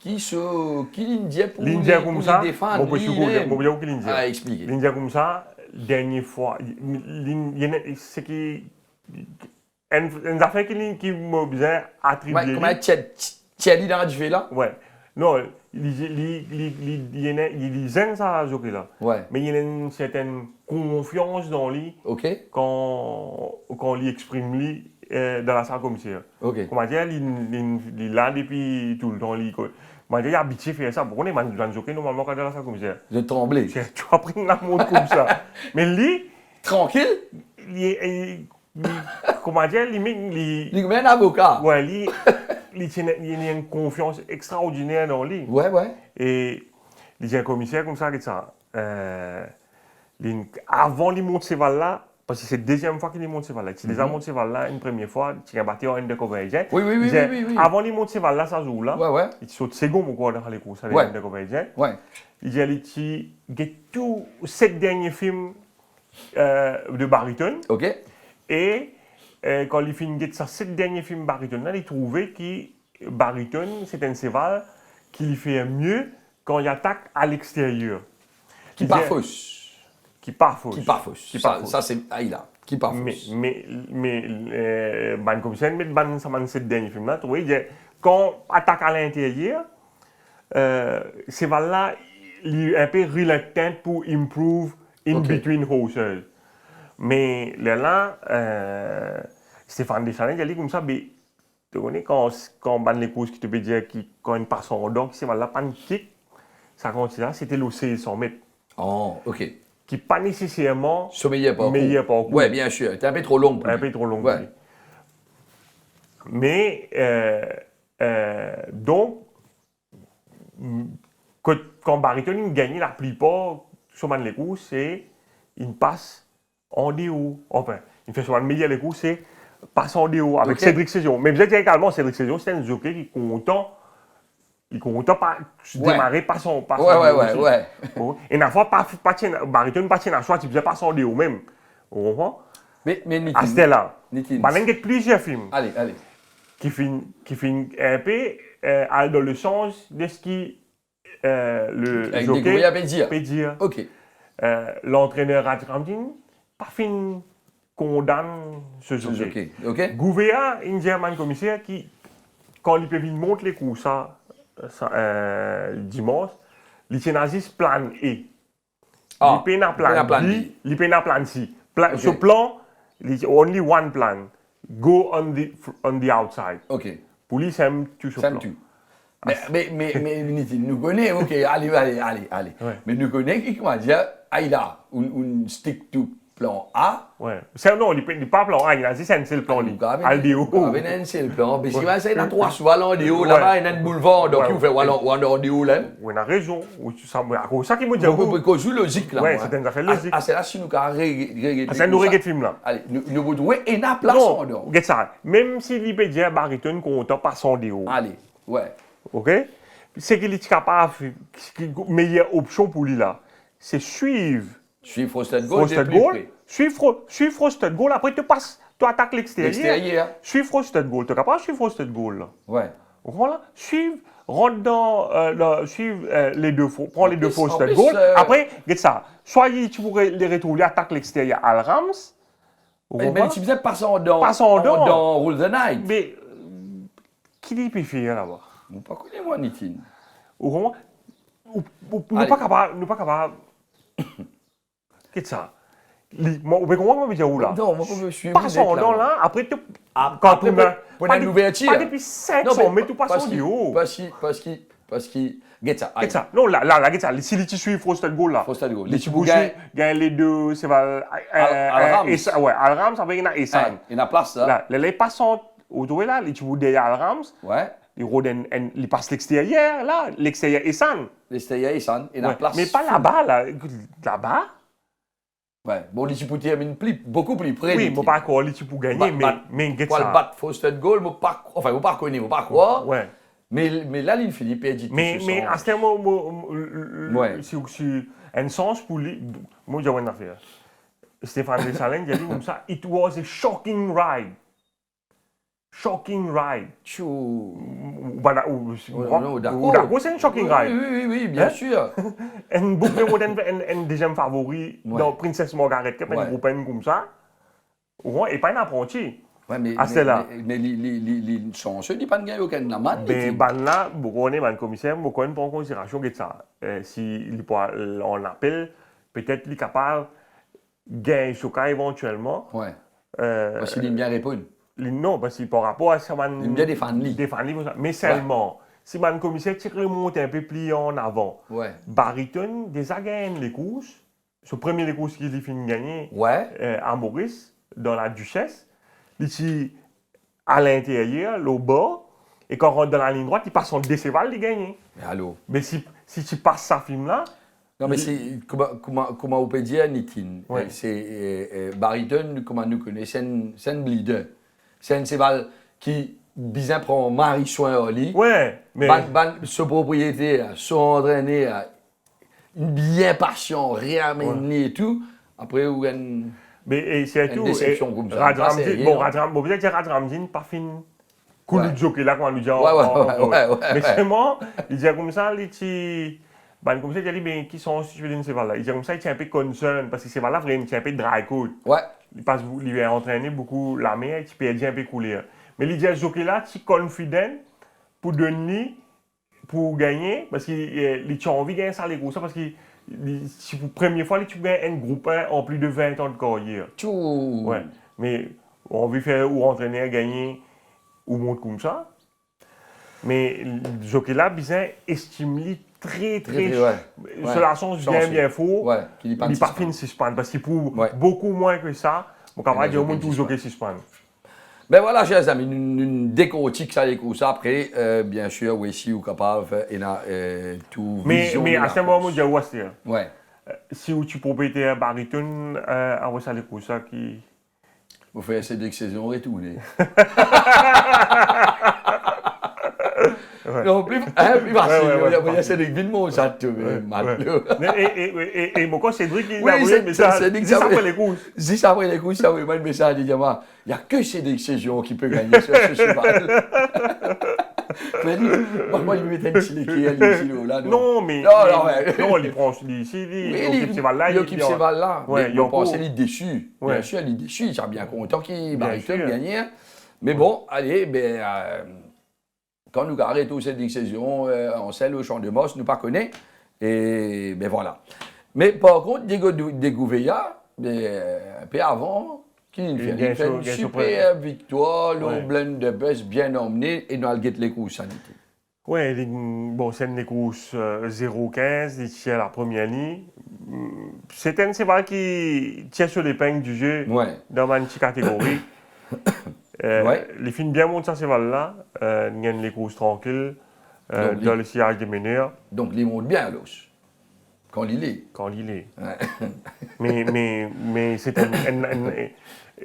S1: l'Indien pour
S2: l'Indien comme ça,
S1: défendre?
S2: Mon peut dire que l'Indien.
S1: Ah, expliquez.
S2: L'Indien comme ça, dernière fois, c'est qui. Une affaire qui m'a bien attribué.
S1: Ouais, comment tu as dit dans le là?
S2: Ouais. Non, il aime ça, ce là.
S1: Ouais.
S2: Mais il y a une certaine confiance dans lui.
S1: OK.
S2: Quand il exprime lui dans la salle commissaire.
S1: OK.
S2: Comment dire, il est là depuis tout le temps. Comment dire, il a habitué à faire ça. Pourquoi on est dans le jockey normalement quand il est dans la salle commissaire?
S1: Je tremblais.
S2: Tu vas prendre la montre comme ça. Mais lui.
S1: Tranquille?
S2: Comment dire,
S1: il est un avocat.
S2: Ouais, il a une confiance extraordinaire dans lui.
S1: Ouais.
S2: Et il y a un commissaire comme ça, avant qu'il monte ces valles-là, parce que c'est la deuxième fois qu'il monte ces valles-là. Il a déjà monté ces valles-là une première fois, il a battu en undercover agent.
S1: Oui.
S2: Avant qu'il monte ces valles-là, ça joue-là.
S1: Ouais.
S2: Il saute second pour dans les courses avec undercover agent.
S1: Ouais.
S2: Il a tous 7 derniers films de baryton.
S1: OK.
S2: Et quand il finit sa 7 derniers films baryton, il trouvait que baryton, c'est un cheval qui fait mieux quand il attaque à l'extérieur.
S1: Qui part fausse. Ça, c'est Aïla. Qui part fausse.
S2: Mais ban commissaire, mais ban ça 7 derniers films là, quand attaque à l'intérieur, cheval-là, il est un peu reluctant pour improve in between horses. Mais là, Stéphane Deschanel, il a dit comme ça, mais tu connais quand on bat les courses qui te peut dire quand une passe en donc c'est là pas une kick, ça continue, c'était le 100 mètres.
S1: Oh, OK.
S2: Qui n'est pas nécessairement
S1: meilleur parcours. Oui, bien sûr. C'est un peu trop long.
S2: Ouais. Mais, donc, quand baryton gagne la plupart sur les courses, c'est une passe en déo. Enfin, il fait souvent le meilleur les courses, c'est passe en déo avec Cédric Séjon. Mais vous êtes également Cédric Séjon, c'est un jockey qui est content. Il compte pas démarrer par son
S1: Ouais.
S2: Et la fois, baryton pas à soi, tu faisais pas son déo même. Vous comprenez?
S1: Mais
S2: à ce là,
S1: il
S2: y a plusieurs films.
S1: Allez.
S2: Qui finissent un peu dans le sens de ce qui le jockey peut dire.
S1: OK.
S2: L'entraîneur Radramdin, pas fin condamne ce jockey.
S1: OK.
S2: Gouvéa, un German commissaire qui, quand il peut monter les coups, dimanche, il tient à plan E. Il peut un plan B, il peut un plan C. Ce plan, il only one plan. Go on the outside.
S1: OK.
S2: Pour lui, c'est tout ce plan.
S1: Mais nous connaissons, ok, allez.
S2: Ouais.
S1: Mais nous connaissons qui, comment dire, il a un stick to plan A.
S2: Ouais. Non, il n'est pas plan A, il a dit c'est le plan D. Aldéo.
S1: C'est le plan. Parce qu'il y a 3 wallons de haut, là-bas, il y a un boulevard, donc il fait wallon de haut, là.
S2: Oui, on a raison. C'est ça qui me dit.
S1: C'est logique, là.
S2: Oui, c'est une affaire logique.
S1: C'est là si nous avons régler.
S2: C'est un reggae de film, là.
S1: Allez, nous vous trouvons et la place en dehors.
S2: Regarde ça. Même si l'Ipédia Bariton compte pas son déo.
S1: Allez, ouais.
S2: OK? C'est qu'il est capable, meilleure option pour lui, là, c'est suivre.
S1: Suivre Frosted Gold.
S2: Suivre Frosted Gold, après tu passes, tu attaques l'extérieur. Suivre Frosted Gold, tu es capable de suivre Frosted Gold, là.
S1: Ouais.
S2: Voilà. Rentre dans, suivre les deux faux, prends les deux Frosted Gold. Après, regarde ça. Soit tu pourrais les retrouver, attaque l'extérieur à Rams.
S1: Mais tu faisais passant dans Rule the Night.
S2: Mais, qui dit peut faire là-bas?
S1: Je ne connais pas moi, Nitin.
S2: Nous pas capable. Qu'est-ce ça? Comment me dire où là?
S1: Non, moi je suis.
S2: Passons dans là, après tu.
S1: Quand tu pour une ouverture.
S2: Pas depuis 500, mais tu passes en haut.
S1: Parce qu'il. Get ça.
S2: Get ça. Non, là, get ça. Si tu suis Frosted Gold là.
S1: Frosted Gold.
S2: Les tu gagnent les deux, c'est pas.
S1: Al-Rams.
S2: Ouais, Al-Rams avec une Essan.
S1: Il y a place là.
S2: Là, les passants autour là, les tu vois derrière Al-Rams.
S1: Ouais.
S2: Ils passent l'extérieur là, l'extérieur Essan.
S1: L'extérieur Essan, il y a place.
S2: Mais pas là-bas, là. Là-bas.
S1: Ouais, bon, les tu peux terminer beaucoup plus près.
S2: Oui, mais pas encore, les tu peux gagner, mais get ça.
S1: Pour le battre Frosted Gold, enfin, vous ne connaissez pas quoi.
S2: Ouais.
S1: Mais là, il finit perdu.
S2: Mais à ce moment, si un sens pour lui, moi j'ai une affaire. Stéphane Dessalines, il a dit comme ça, it was a shocking ride. Shocking ride. D'accord, c'est un shocking ride.
S1: Oui, bien sûr.
S2: Un boucle un deuxième favori dans Princess Margaret, qui est un groupe comme ça. Et pas un apprenti.
S1: Ouais, mais les chanceux, ils n'ont pas gagné aucun amende.
S2: Mais là, beaucoup de commissaire, beaucoup de prendre en considération que ça. Si on appelle, peut-être qu'il est capable de gagner ce cas éventuellement.
S1: Ouais. Parce qu'il aime bien répondre.
S2: Non, parce que par rapport à ça,
S1: il aime bien défendre.
S2: Mais seulement, si le commissaire remonte un peu plus en avant, Bariton, déjà gagné les courses. Ce premier les courses qu'il a fini de gagner à Maurice, dans la Duchesse. Ici, à l'intérieur, au bas, et quand on rentre dans la ligne droite, il passe en décéval, il gagne. Mais si tu passes ça film-là.
S1: Non, mais c'est. Comment on peut dire, Nitin? C'est Bariton, comment nous connaissons, c'est un leader. C'est un cheval qui, bizarre, prend mari soin au lit.
S2: Ouais, mais.
S1: Ce propriétaire, son entraîné, bien patient, réamené et tout. Après, où il
S2: mais c'est tout.
S1: Déception comme ça.
S2: Peut-être que Radramdin pas fin. Cool du jockey là, quand on lui dit. Mais seulement, il dit comme ça, il dit. Comme ça, il dit, mais qui sont situés dans ce cheval-là? Il dit comme ça, il tient un peu concern, parce que ce cheval-là, vraiment, il tient un peu dry code. Il a entraîné beaucoup la mer, il peut un peu couler. Mais il dit, ce jockey-là, il est confident pour donner, pour gagner, parce qu'il a envie de gagner ça, les gros, parce que. C'est pour la première fois que tu gagnes un groupe en plus de 20 ans de carrière. Ouais. Mais on veut faire ou entraîner, gagner ou monter comme ça. Mais le jockey là, bizarre, estime très. C'est la chance bien faux. Il n'est pas fini suspendre parce qu'il pour beaucoup moins que ça. On va dire au moins tout jockey suspendre.
S1: Ben voilà, chers amis, une décortique ça les ça après, bien sûr, oui, si vous capable, il y a tout.
S2: Mais à ce moment, je vois ça.
S1: Ouais.
S2: Si tu propriétaire Bariton, à ça les ça qui.
S1: Vous faites cette saison retourner. Non, plus facile. Il y a Cédric Villemont, ça te mal.
S2: Et mon Cédric, il
S1: a
S2: envoyé un message. Juste après les courses.
S1: Juste après les courses, il a envoyé un message. Il dit, il n'y a que Cédric Séjon qui peut gagner sur ce cheval. Moi, il me mettait un petit liquide là.
S2: Non, mais. Non, il prend ici, il occupe ces balles-là.
S1: Il occupe ces balles-là. Il pense qu'il est déçu. Bien sûr, il est déçu. Il est bien content qu'il gagne. Mais bon, allez, ben. Quand nous arrêtons cette saison, on sait le champ de Moss, nous pas connaît. Et ben voilà. Mais par contre, Diego Gouveia, un peu avant, il fait une super victoire, le blend de bus bien emmené et nous allons les coups sanitaires.
S2: Ouais, bon, c'est une course 0-15, il tient la première ligne. C'est un cheval qui tient sur l'épingle du jeu
S1: Ouais.
S2: dans une petite catégorie.
S1: Ouais.
S2: Les films bien montent ce cheval-là, il y a les courses tranquilles,
S1: Donc,
S2: dans le sillage des meneurs,
S1: Donc, il monte bien, l'os. Quand il est.
S2: quand il est.
S1: Ouais.
S2: Mais c'est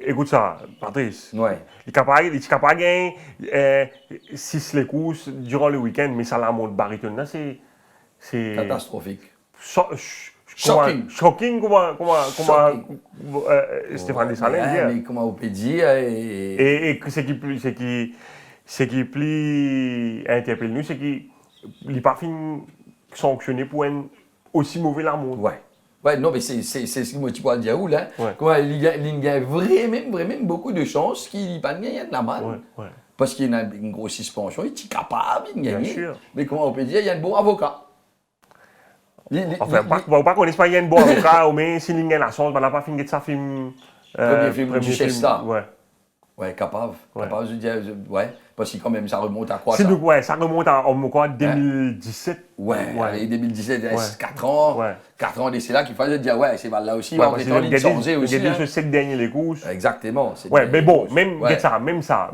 S2: écoute ça, Patrice.
S1: Ouais.
S2: Il est capable de gagner 6 les courses durant le week-end, mais ça la monte baryton là, c'est
S1: Catastrophique.
S2: shocking. Shocking, comment
S1: Shocking.
S2: Stéphane
S1: Ouais,
S2: Dessalines dit.
S1: mais comment on peut dire
S2: Et ce qui plus interpelle nous, c'est qu'il n'est pas fin sanctionné pour un aussi mauvais la montre.
S1: Ouais. Ouais, non, mais c'est ce que moi, tu peux dire où, là.
S2: Ouais.
S1: Comment il gagne vraiment beaucoup de chances qu'il n'y ait pas de gagner de la manne.
S2: Ouais.
S1: Parce qu'il y a une grosse suspension, il est capable de gagner.
S2: Bien sûr.
S1: Mais comment on peut dire, il y a un bon avocat.
S2: Enfin, pas qu'on espère qu'il y a un bon avocat, mais s'il gagne la chance, on n'a pas fini de sa film.
S1: Premier film du Chesta.
S2: Ouais.
S1: Ouais, capable.
S2: Ouais.
S1: Capable de dire, ouais. Parce que quand même, ça remonte à quoi
S2: C'est
S1: ça?
S2: donc, ouais, ça remonte à quoi, 2017.
S1: Ouais, allez, 2017, il
S2: Ouais.
S1: reste 4 ans.
S2: Ouais.
S1: 4 ans, et c'est là qu'il fallait dire, ouais, c'est là aussi,
S2: Ouais,
S1: en
S2: parce
S1: étant
S2: qu'il y a
S1: changé aussi.
S2: des
S1: Hein.
S2: ce 7 derniers les courses.
S1: Exactement. c'est
S2: Ouais,
S1: des
S2: mais bon,
S1: choses.
S2: même
S1: Ouais.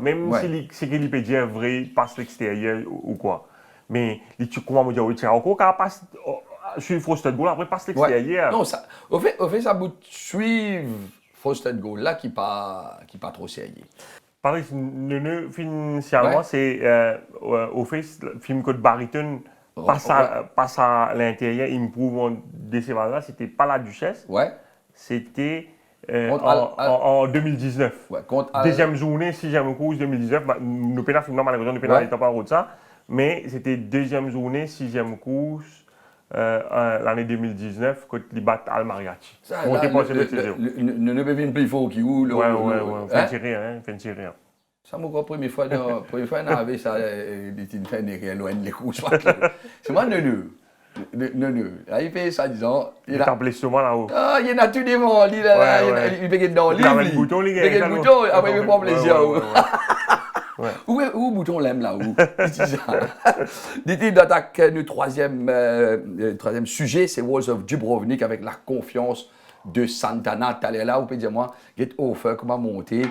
S2: même
S1: Ouais.
S2: si c'est qu'il peut dire vrai, passe l'extérieur ou quoi. Mais tu comment me dire, oui, tu as encore qu'à passer sur Frosted Goal, après passe
S1: Ouais.
S2: l'extérieur.
S1: Non, ça, au fait, ça bout suivre Frosted Goal là qui pas trop sérieux.
S2: Pareil, financièrement,
S1: Ouais.
S2: c'est au fait, le film Code Bariton passe à l'intérieur, il me prouve de ces là c'était pas la Duchesse,
S1: Ouais.
S2: c'était
S1: Contre
S2: en 2019.
S1: Ouais, contre
S2: Deuxième journée, sixième course 2019, nous pénal film malheureusement, nous pénal pas de ça, mais c'était deuxième journée, sixième course. L'année 2019, quand ils battent Al Mariachi.
S1: Ça,
S2: On
S1: là,
S2: était passé de 0.
S1: ne peut venir plus fort qui ou le.
S2: Ouais,
S1: hein?
S2: fait tirer.
S1: Ça m'a encore première fois, on avait ça, des petites fins derrière loin de les coups. C'est moi, non. Là, il fait ça, disant.
S2: Il t'a blessé souvent là-haut.
S1: Ah, il y en a tout devant, il fait dans le
S2: Il avait le bouton,
S1: il fait le bouton, après il me prend plaisir.
S2: Ouais.
S1: Où le bouton l'aime là où? Dit-il d'attaque le troisième sujet, c'est Walls of Dubrovnik avec la confiance de Santana. T'allais là, vous pouvez dire moi, get offer, comment monter?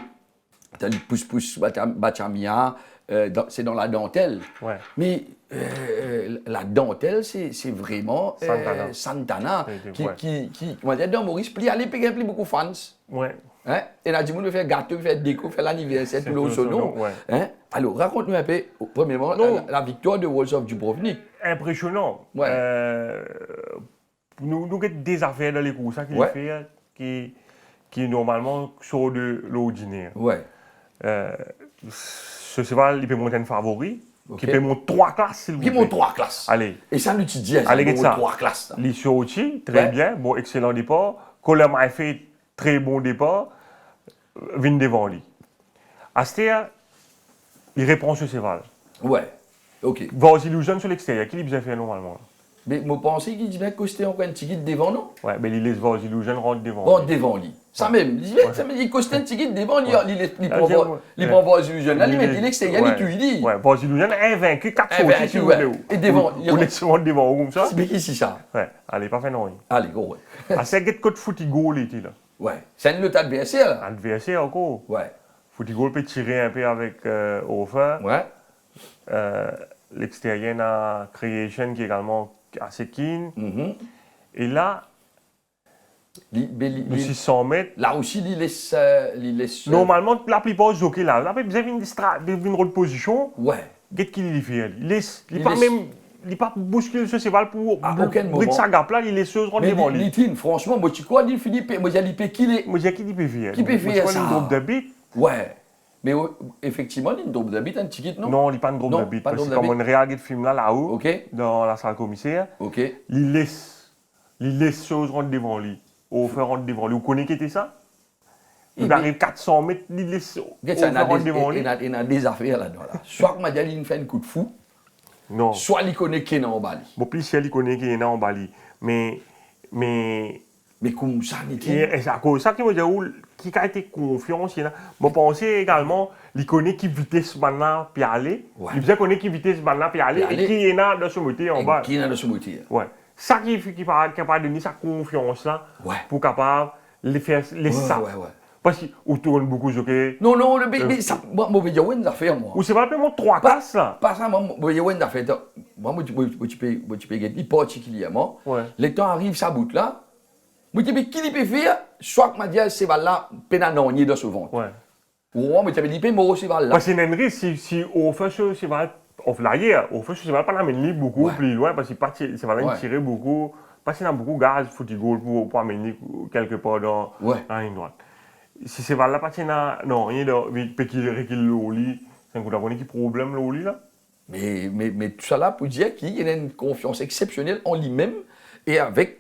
S1: T'as dit pousse Bachamia, c'est dans la dentelle.
S2: Ouais.
S1: Mais la dentelle, c'est vraiment Santana qui, comment dire, dans Maurice, plie beaucoup de fans.
S2: Ouais.
S1: Hein? Et là, du monde fait gâteau, fait déco, fait l'anniversaire, tout le sono.
S2: Ouais.
S1: Hein? Alors, raconte-nous un peu, premièrement, la victoire de Walls of Dubrovnik.
S2: Impressionnant.
S1: Ouais.
S2: Nous avons des affaires dans les courses qu'il fait qui normalement sont de l'ordinaire.
S1: Ouais.
S2: Ce cheval, il peut monter un favori, qui peut monter 3 classes, s'il vous plaît.
S1: Qui monte 3 classes.
S2: Allez.
S1: Et ça, nous, tu dis,
S2: Allez,
S1: il monte
S2: ça.
S1: 3 classes.
S2: L'Issoti, très bien, bon, excellent départ. Colem a fait très bon départ, vient devant lui. Astea, il répond ce cheval.
S1: Ouais, ok.
S2: Vas Illusion sur l'extérieur, qui lui bien fait normalement.
S1: Mais je pensais qu'il devait coster encore un ticket devant, non?
S2: Ouais, mais il laisse Vas Illusion rentrer devant.
S1: Bon, devant lui. Ça même, il costait un ticket devant, il prend Vas Illusion. Là, il met l'extérieur, il tue, il dit.
S2: Ouais, Vas Illusion est invaincu 4 fois.
S1: Si vous voulez. Et devant,
S2: il laisse rentrer devant comme ça.
S1: C'est qui ça?
S2: Ouais, allez, pas fait non.
S1: Allez, go, ouais.
S2: Ah, c'est que de Footigo, il était là.
S1: Ouais, c'est un autre adversaire, là.
S2: Adversaire encore.
S1: Ouais.
S2: Footigo peut tirer un peu avec Hofer.
S1: Ouais.
S2: L'extérieur a Creation qui est également assez keen. Et là, le 600 mètres.
S1: Là aussi, il laisse.
S2: Normalement, la plupart des jockeys là, vous avez une rôle position.
S1: Ouais.
S2: Qu'est-ce qu'il fait? Il pas bousculer ce cheval pour briser sa gap là, il laisse chose rendre devant lui.
S1: Franchement, moi, tu crois, il finit, moi, il peut qu'il est.
S2: Moi, j'ai qui peut faire?
S1: Qui peut faire ça?
S2: Il drop de bit.
S1: Ouais. Mais effectivement, il y a une drop de bit, un ticket, non?
S2: Non, il n'y a pas de drop de bit. Parce que comme on regarde le film là-haut, dans la salle commissaire, il laisse chose rendre devant lui. Au faire rendre devant lui. Vous connaissez qui était ça? Il arrive 400 mètres, il laisse rendre devant lui.
S1: Il y a des affaires là-dedans. Soit que Madiali il fait un coup de fou,
S2: non.
S1: Soit il connaît Kenan en Bali.
S2: Bon, plus il connaît Kenan en Bali. Mais
S1: Mais comme ça, Nitine.
S2: Et c'est à cause de ça qu'il me dit, qui a été confiance. Je pense également, il connaît qui vitesse maintenant puis aller.
S1: Ouais.
S2: Il connaît qui vitesse maintenant puis aller. Et qui est là dans ce moteur en bas.
S1: Qui est dans ce moteur.
S2: Ouais. Ça qui est capable de donner sa confiance là.
S1: Ouais.
S2: Pour capable les faire les ça.
S1: Ouais.
S2: Parce qu'il tourne beaucoup de jokers.
S1: Non, mais ça, moi, je vais dire, ouais, affaire, moi.
S2: Ou c'est vraiment 3 classes là.
S1: Pas ça, moi, je vais dire, ouais, affaire. Moi, tu peux gagner particulièrement.
S2: Ouais.
S1: Le temps arrive, ça bout là. Je dis, mais qui peut faire? Soit que ma dit, c'est là, pénanonier dans ce ventre.
S2: Ouais.
S1: Ou moi, je dis, mais moi, c'est là.
S2: Parce que c'est un risque, si on fait ça, c'est vrai, on fait l'arrière, on fait ça, c'est vrai, pas l'amener beaucoup plus loin, parce que c'est vrai, tirer beaucoup, parce qu'il y a beaucoup de gaz, il faut qu'il pour amener quelque part dans la ligne droite. Si c'est vrai, parce qu'il y a non, rien de qu'il le lit, c'est un coup d'abonné qui problème le lit là.
S1: Mais tout ça là pour dire qu'il a une confiance exceptionnelle en lui-même et avec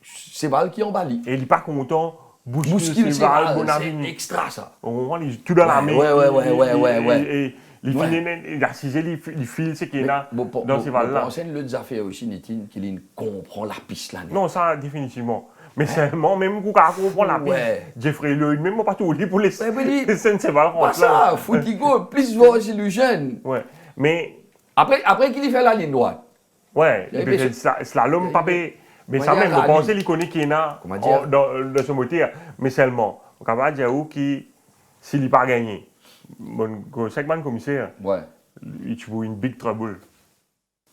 S1: Séval qui en balie.
S2: Et il n'est pas content.
S1: Bousquille Séval, c'est extra ça.
S2: Au moment il tout dans la main.
S1: Ouais.
S2: Et il a cisé, il file ce qu'il y a dans Séval là.
S1: Je pense que l'autre affaire aussi, Nitine, qu'il comprend la piste là.
S2: Non, ça définitivement. Mais seulement, même quand on comprend la piste, Jeffrey Lloyd, même pas tout pour les scènes Séval.
S1: Pas ça, faut qu'il go, plus voir aussi le jeune.
S2: Ouais, mais.
S1: Après qu'il fait la ligne droite.
S2: Ouais, il peut faire slalom, papé. Mais ça même, vous pensez qu'il connaît qui est là dans ce moteur, mais seulement. On va dire s'il n'a pas gagné, mon segment commissaire, il trouve une big trouble.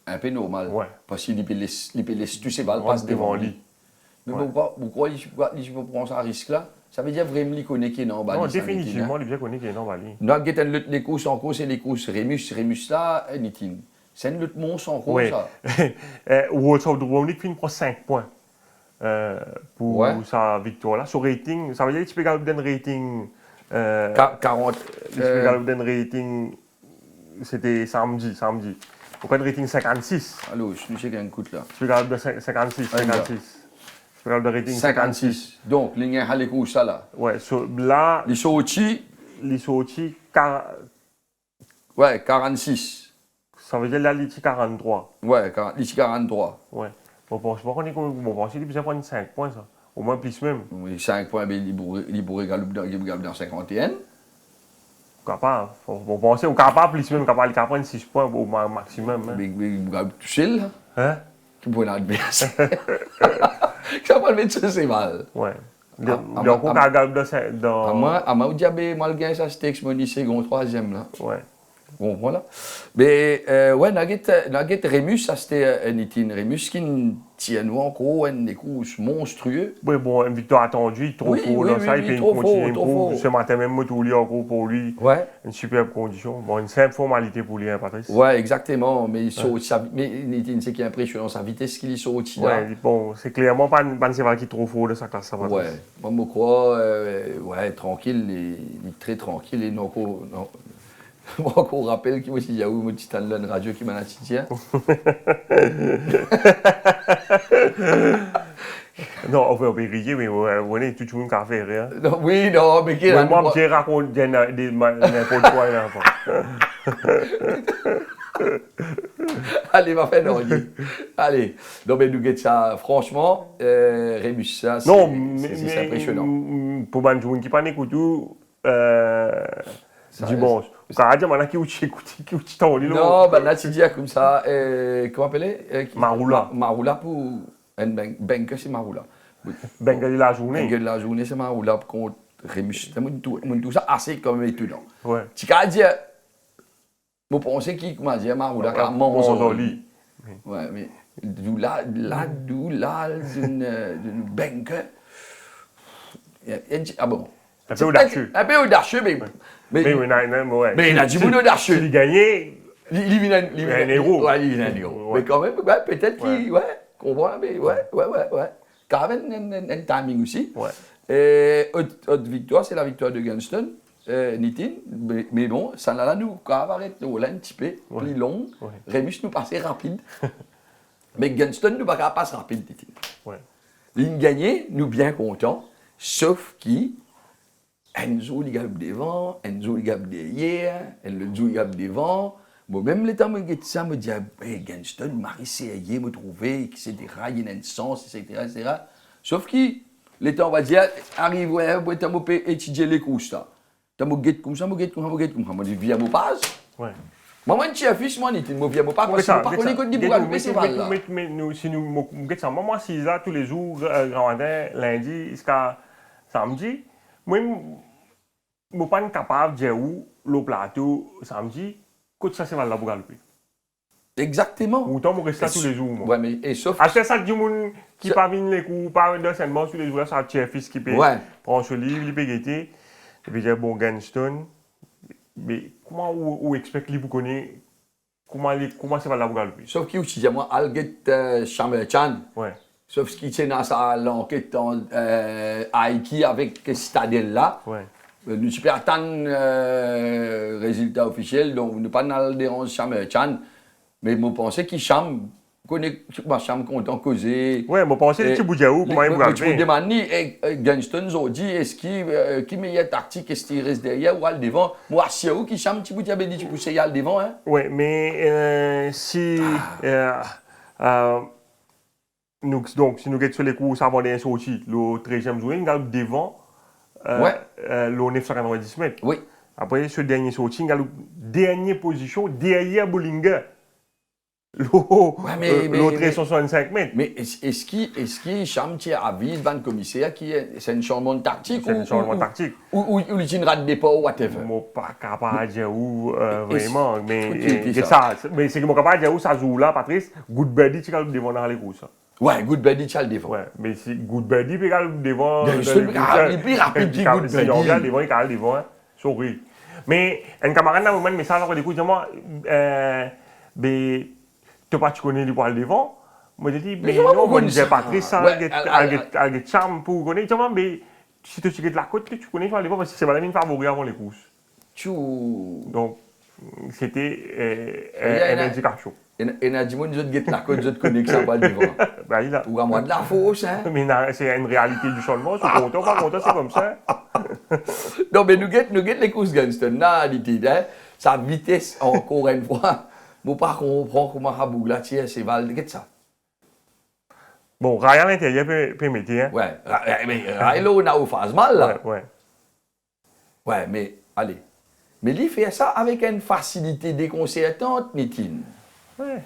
S1: Un peu normal.
S2: Ouais.
S1: Parce qu'il peut laisser tous ses balles passer devant lui. Mais pourquoi il prend ça risque là? Ça veut dire vraiment qu'il connaît qui est dans le bas.
S2: Non, définitivement, il connaît qui est dans le bas.
S1: Nous avons les courses en course et les courses Rémus là, Nitine. C'est un autre monstre en course, ça.
S2: World of Dubrovnik finit pour 5 points pour sa victoire là. Son rating, ça veut dire que tu peux gagner un rating.
S1: 40.
S2: Tu peux gagner un rating. C'était samedi. Pour un rating 56.
S1: Allô, je sais qu'il y a un coup là.
S2: Tu peux gagner 56. Tu peux gagner un rating 56.
S1: Donc, il y a un course ça là.
S2: Ouais, là.
S1: Les sorties. 46.
S2: Ça veut dire là, il 43.
S1: Ouais, il 43.
S2: Ouais. Bon, je pense qu'il peut prendre 5 points, ça. Au moins plus même.
S1: Oui, 5 points, mais il pourrait gagner dans 51.
S2: Capable. On pense au capable plus même, capable de prendre 6 points au maximum.
S1: Mais il gagne tout seul.
S2: Hein?
S1: Qui pourrait l'adversaire. Ça va le mettre c'est mal.
S2: Ouais. Il y a encore qu'à gagner dans.
S1: Moi, je dis, moi, le gain, ça, c'était mon second, troisième, là.
S2: Ouais.
S1: Bon, voilà. Mais, ouais, Nugget Rémus, ça, c'était Nitine Rémus qui tient nous encore un des coups monstrueux.
S2: Oui, bon, une victoire attendue, trop fort dans ça, il peut continuer. Ce matin, même, moi, tout lui, encore pour lui.
S1: Ouais.
S2: Une superbe condition. Bon, une simple formalité pour lui, hein, Patrice.
S1: Ouais, exactement. Mais, mais Nitine, c'est qui est impressionnant, sa vitesse qu'il est sorti là.
S2: Ouais, bon, c'est clairement pas une sévère qui est trop fort de sa classe, ça va.
S1: Ouais, moi, je crois, ouais, tranquille, il est très tranquille, et non. Moi, on rappelle qu'il y a eu mon petit talent radio qui m'a dit.
S2: Non, on peut rire, mais on est tout le monde qui a fait rire.
S1: Oui, non, mais qui
S2: est. Moi, je raconte n'importe quoi là.
S1: Allez, ma fait non. Allez, non, mais nous guettons ça, franchement, Rémus, ça, c'est impressionnant.
S2: Pour les gens qui ne écoutent pas, dimanche. Ça veut dire maintenant qui écoute ton lit.
S1: Non, ben là, tu dis comme ça, comment appeler
S2: Maroula.
S1: Maroula pour un banque, c'est Maroula.
S2: Banque de la journée.
S1: Banque de la journée, c'est Maroula contre Rémus. Tout ça assez comme étonnant.
S2: Ouais.
S1: Tu peux dire, vous pensez qui, comment dire, Maroula, qui a mangé. Ouais, mais d'où là, d'une banque. Ah bon.
S2: Un peu audacieux.
S1: Un peu audacieux, mais. Mais il a du boulot audacieux.
S2: Il gagnait.
S1: Il vient
S2: un héros.
S1: Ouais, il vient un héros. Mais quand même, peut-être qu'il. Ouais, comprend, mais ouais. Quand même, un timing aussi.
S2: Ouais.
S1: Et autre victoire, c'est la victoire de Gunston, Nitine. Mais bon, ça là, nous, quand on arrête, on l'a un petit peu plus long. Rémus nous passait rapide. Mais Gunston nous passe rapide, Nitine.
S2: Ouais.
S1: Il gagnait, nous bien contents, sauf qui. Enzo, il gagne devant, Enzo, il gagne derrière, Enzo, il gagne devant. Bon, même le temps où je ça, me dit, hey, Gunston, Marie, c'est me trouver, etc. Il y a un sens, etc. Sauf que L'état, on va dire, arrive, ouais, tu as étudier les courses, là. Tu as guette comme ça, guette comme ça. Moi, je viens mon pas.
S2: Ouais.
S1: Moi, je suis fils, moi, je viens mon pas, parce que je ne connais pas de Bougal, mais c'est pas là.
S2: Si nous, moi, si là, tous les jours, grand matin, lundi, jusqu'à samedi, moi, je ne suis pas capable de dire où le plateau samedi, que ça, c'est là pour galoper.
S1: Exactement.
S2: Autant je reste là tous les jours.
S1: Ouais, mais et sauf.
S2: Après ça, du monde qui pas vient les coups, pas d'enseignement tous les jours, ça a fils qui peut prendre ce livre, il peut guetter, et puis dire bon, Ganston. Mais comment on explique lui pour connaître comment ça va là pour galoper?
S1: Sauf qu'il y a moi, Alget Chamerchan.
S2: Ouais.
S1: Sauf ce qui tient dans sa l'enquête en Haïti avec Stadel là.
S2: Ouais.
S1: Nous ne pouvons pas attendre résultat officiel, donc nous ne pouvons pas aller déranger Chamerchan. Mais je pensais qu'il chame, content causer.
S2: Ouais, je pensais que tu bougeais où, comment il bougeait.
S1: Je me demande, Gunston, ont dit, est-ce qu'il meilleure tactique, est-ce qu'il reste derrière ou à le devant? Moi, c'est où qui chame, tu bougeais, tu pousses à le devant, hein?
S2: Ouais, mais si. Donc, si nous sommes sur les courses avant les sorties, le 13e jour, nous avons devant le 990 mètres.
S1: Oui.
S2: Après, ce dernier sortie, nous avons dernière position derrière Bollinger. L'autre est 65 mètres.
S1: Mais est-ce qu'il chame à vie devant le commissaire c'est un changement de tactique?
S2: C'est un changement de tactique.
S1: Ou il y a une rate de départ ou whatever?
S2: Je ne suis pas capable de dire où vraiment. Mais c'est que je suis capable de dire où ça joue là, Patrice. Good Birdie, tu as le devant dans les courses.
S1: Ouais, Good Birdie, tu as le devant.
S2: Ouais, mais si Good Birdie, tu as le devant.
S1: Il est plus rapide que Good Birdie.
S2: Si on regarde devant, il a le devant. Sorry. Mais un camarade, un message, il dit, moi, tu pas tu connais les poils devant. Moi je dis mais non, moi je dis Patrice, ça a charme pour connaître. Mais si tu de la côte, tu connais les devant parce que c'est ma favori avant les courses. Donc c'était une indication.
S1: Et n'a dit moi je te la côte, je te connais que ça va devant. Ou à moi de la fausse, hein.
S2: Mais c'est une réalité du changement, je suis content, pas content, c'est comme ça.
S1: Non mais nous guettons les courses Gunston, là, sa vitesse encore une fois. Je ne comprends pas comment Haboug là, c'est Val de ça.
S2: Bon, Ray à l'intérieur peut mettre. Hein?
S1: Ouais, mais Ray là, on a au phase mal là. Ouais, mais allez. Mais il fait ça avec une facilité déconcertante, Nitine.
S2: Ouais.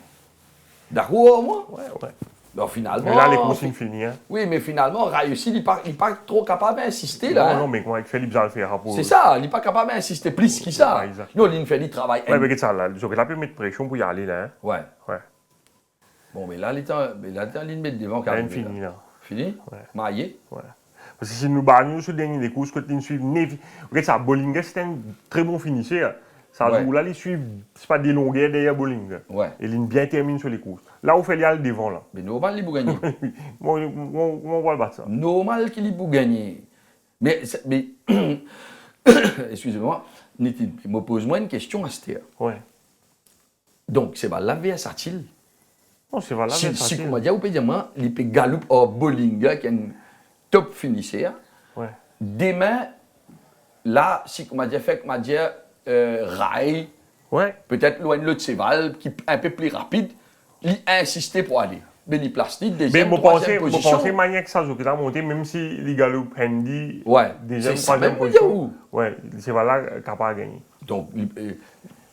S1: D'accord, moi?
S2: Ouais.
S1: Donc finalement.
S2: Mais là, les consignes finies. Hein?
S1: Oui, mais finalement, Ray aussi, il n'est pas trop capable d'insister là.
S2: Non, mais comment Philippe va le faire?
S1: C'est ça, il n'est pas capable d'insister plus que ça. Non, il fait du travail.
S2: Ouais, mais ça, là, j'aurais pu mettre pression pour y aller là. Hein?
S1: Ouais. Bon, mais là, il met devant quand même.
S2: Fini là.
S1: Fini?
S2: Ouais.
S1: Maillé?
S2: Ouais. Parce que si nous battons sur le dernier des courses, quand ils suivent Nevi. Regarde ça, Bollinger, c'est un très bon finisseur. Ça joue là, ils suivent, c'est pas des longueurs derrière Bollinger.
S1: Ouais.
S2: Et ils bien terminent sur les courses. Là, on fait aller devant là.
S1: Mais normal, il peut gagner.
S2: On va le battre ça.
S1: Normal qu'il peut gagner. Mais excusez-moi, Nitine, je me pose moi une question à cette heure.
S2: Ouais.
S1: Donc, c'est pas versatile.
S2: Non, c'est valable.
S1: Si on va dire, vous pouvez dire, moi, il peut galoper au Bollinger qui est un top finisseur.
S2: Ouais.
S1: Demain, là, si on va dire, Ray, peut-être loin de l'autre cheval, qui est un peu plus rapide, il insistait pour aller. Mais il place deuxième, troisième position.
S2: Mais je pense manière que ça joue, qu'il a monté, même si il galope Handy, deuxième, troisième
S1: position.
S2: Ouais, c'est valable capable de gagner.
S1: Donc,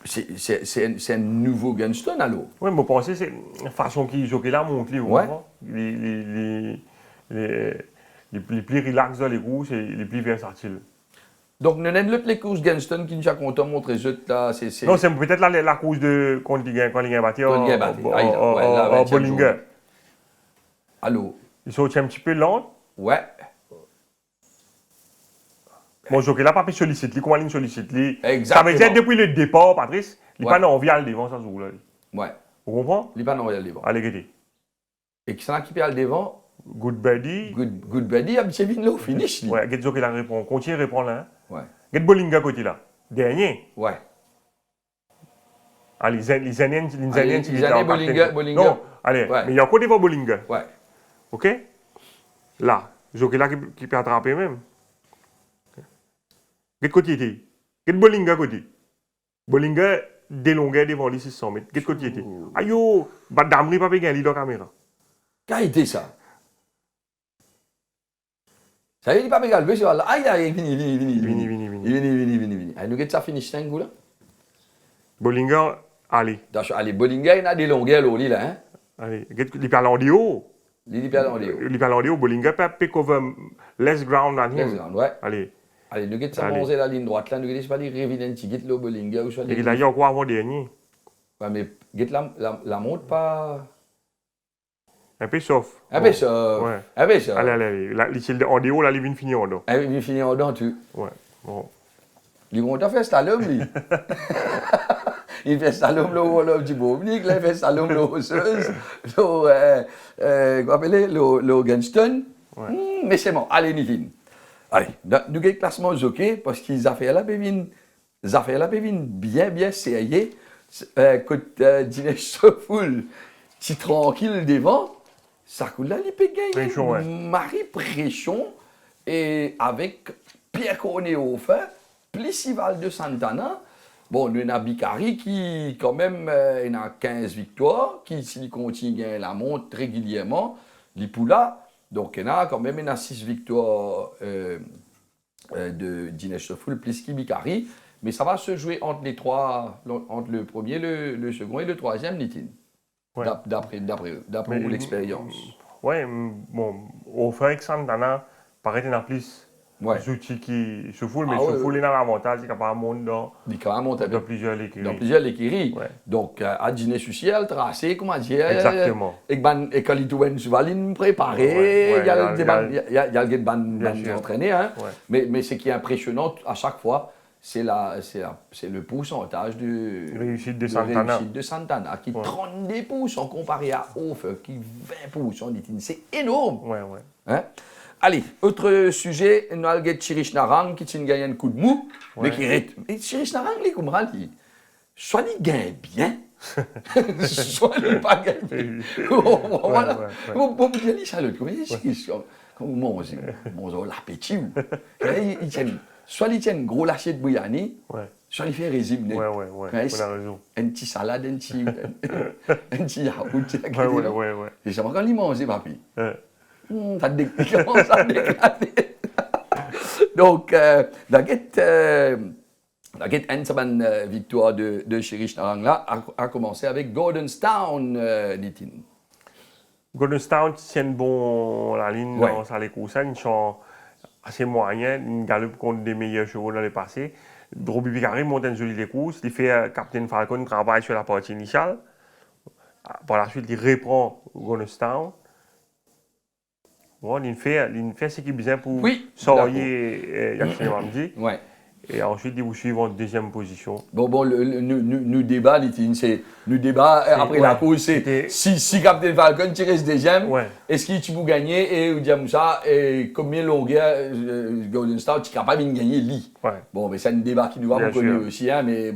S1: c'est un nouveau Gunston alors.
S2: Oui, mais je pense que c'est la façon qu'il joue là monte les plus relax dans les courses et les plus versatiles.
S1: Donc, nous avons les courses Gunston qui nous a content montrer là.
S2: Non, c'est peut-être la course de quand il a battu au Bollinger.
S1: Allô?
S2: Ils sont un petit peu lents.
S1: Ouais.
S2: Bon, je là, pas sollicite, comment il sollicite.
S1: Exactement.
S2: Ça veut dire depuis le départ, Patrice, il n'est pas envie à le devant, ça joue là.
S1: Ouais.
S2: Vous comprenez?
S1: Il n'est pas envie à le devant.
S2: Allez, regardez.
S1: Et qui s'en qui à le devant?
S2: Good Birdie.
S1: Good Birdie, M. Vinlo, finish.
S2: Ouais, regardez qui la répond. Continue à répondre là.
S1: Ouais.
S2: Regardez Bollinger côté là. Dernier.
S1: Ouais.
S2: Allez, les Indiens,
S1: Bollinger.
S2: Non, allez, mais il y a un côté pour Bollinger.
S1: Ouais.
S2: Ok? Là, jockey là qui peut attraper même. Quel côté était? Quel Bollinger côté? Bollinger des longueurs devant les 600 mètres. Quel côté était? Aïe, Badamri pas gagner dans la caméra.
S1: Qu'a été ça? Ça veut dire pas mégal, c'est là. Aïe, aïe, vini.
S2: Vini.
S1: Allez, nous, ça finish 5 là.
S2: Bollinger, allez.
S1: Allez, Bollinger, il a des longueurs, là, hein.
S2: Allez, les Palandio.
S1: Les Palandio.
S2: Les Palandio, Bollinger, peut cover less ground than him.
S1: Ouais.
S2: Allez.
S1: Allez, nous, ça manger la ligne droite, là, nous, pas les Revidenti, get le Bollinger, ou soit
S2: les. Il a eu encore avant dernier.
S1: Ouais, mais get la montre pas.
S2: Un peu sauf.
S1: Un peu sauf.
S2: Ouais.
S1: Un peu sauf.
S2: Allez. En déo, là, il vient finir en dos.
S1: Il vient finir en dedans, tu.
S2: Ouais. Bon.
S1: Ils vont faire slalom, lui. Il fait slalom le Wolof du Bobnik, il fait slalom le Hosseuse, le Genston. Mais c'est bon, allez, Nitine. Allez, nous avons le classement jockey parce qu'ils ont fait la pévine bien serrée. Quand Dinesh Sofoul, si tranquille devant, ça coule là, il peut gagner. Marie Préchon, et avec Pierre Cornet au feu, Plessival de Santana. Bon, nous avons Bicari qui, quand même, il a 15 victoires, qui, s'il continue à la montre régulièrement, l'Ipoula. Donc, il a quand même 6 victoires de Dinesh Sofoul, Pliski, Bicari. Mais ça va se jouer entre les trois, entre le premier, le second et le troisième, Nitine. Ouais. D'après l'expérience.
S2: Oui, bon, au fait que Santana, paraît qu'il y a plus.
S1: Ouais.
S2: Outils qui se foulent, mais se foulent, il a l'avantage, il capable de monter dans plusieurs écuries.
S1: Dans plusieurs écuries.
S2: Ouais.
S1: Donc, à dîner social, tracé, comment dire.
S2: Exactement.
S1: Et quand il doit se valer, préparer, il y a le ban entraîné, hein. Ouais. Mais ce qui est impressionnant à chaque fois, c'est le pourcentage de
S2: réussite de
S1: Santana, qui est 32% comparé à Hofer, qui est 20%. C'est énorme.
S2: Ouais.
S1: Hein? Allez, autre sujet, nous avons Chirish Narang qui a gagné un coup de mou, mais qui rythme. Et Chirish Narang, il comprend, soit il gagne bien, soit il pas gagne bien. Voilà. Bon, vous dites, ça l'autre, comment vous mangez l'appétit. Soit il tient un gros lâcher de bouillani, soit il fait un régime.
S2: Ouais, on a raison.
S1: Un petit salade, un petit yaourt. Et ça va quand il mange, papi. Ça commence à déclater. Donc, la victoire de Chirish Narang là a commencé avec Gordonstown, dit-il.
S2: Gordonstown tient bon la ligne dans sa course, ils sont assez moyens, ils galopent contre des meilleurs chevaux dans le passé. Droby Bicari monte une jolie course, il fait Captain Falcon travaille sur la partie initiale. Par la suite, il reprend Gordonstown. Bon, il fait ce qui est bien pour sortir Yaxin Mamdi.
S1: Ouais.
S2: Et ensuite, il vous suivre en deuxième position.
S1: Bon, nous débat, après la course, c'est si Captain Falcon tu restes deuxième, est-ce que tu peux gagner et dire ça, et combien de longueur Golden Star, tu es capable de gagner lui. Bon, mais c'est un débat qui nous va connaître aussi, hein, mais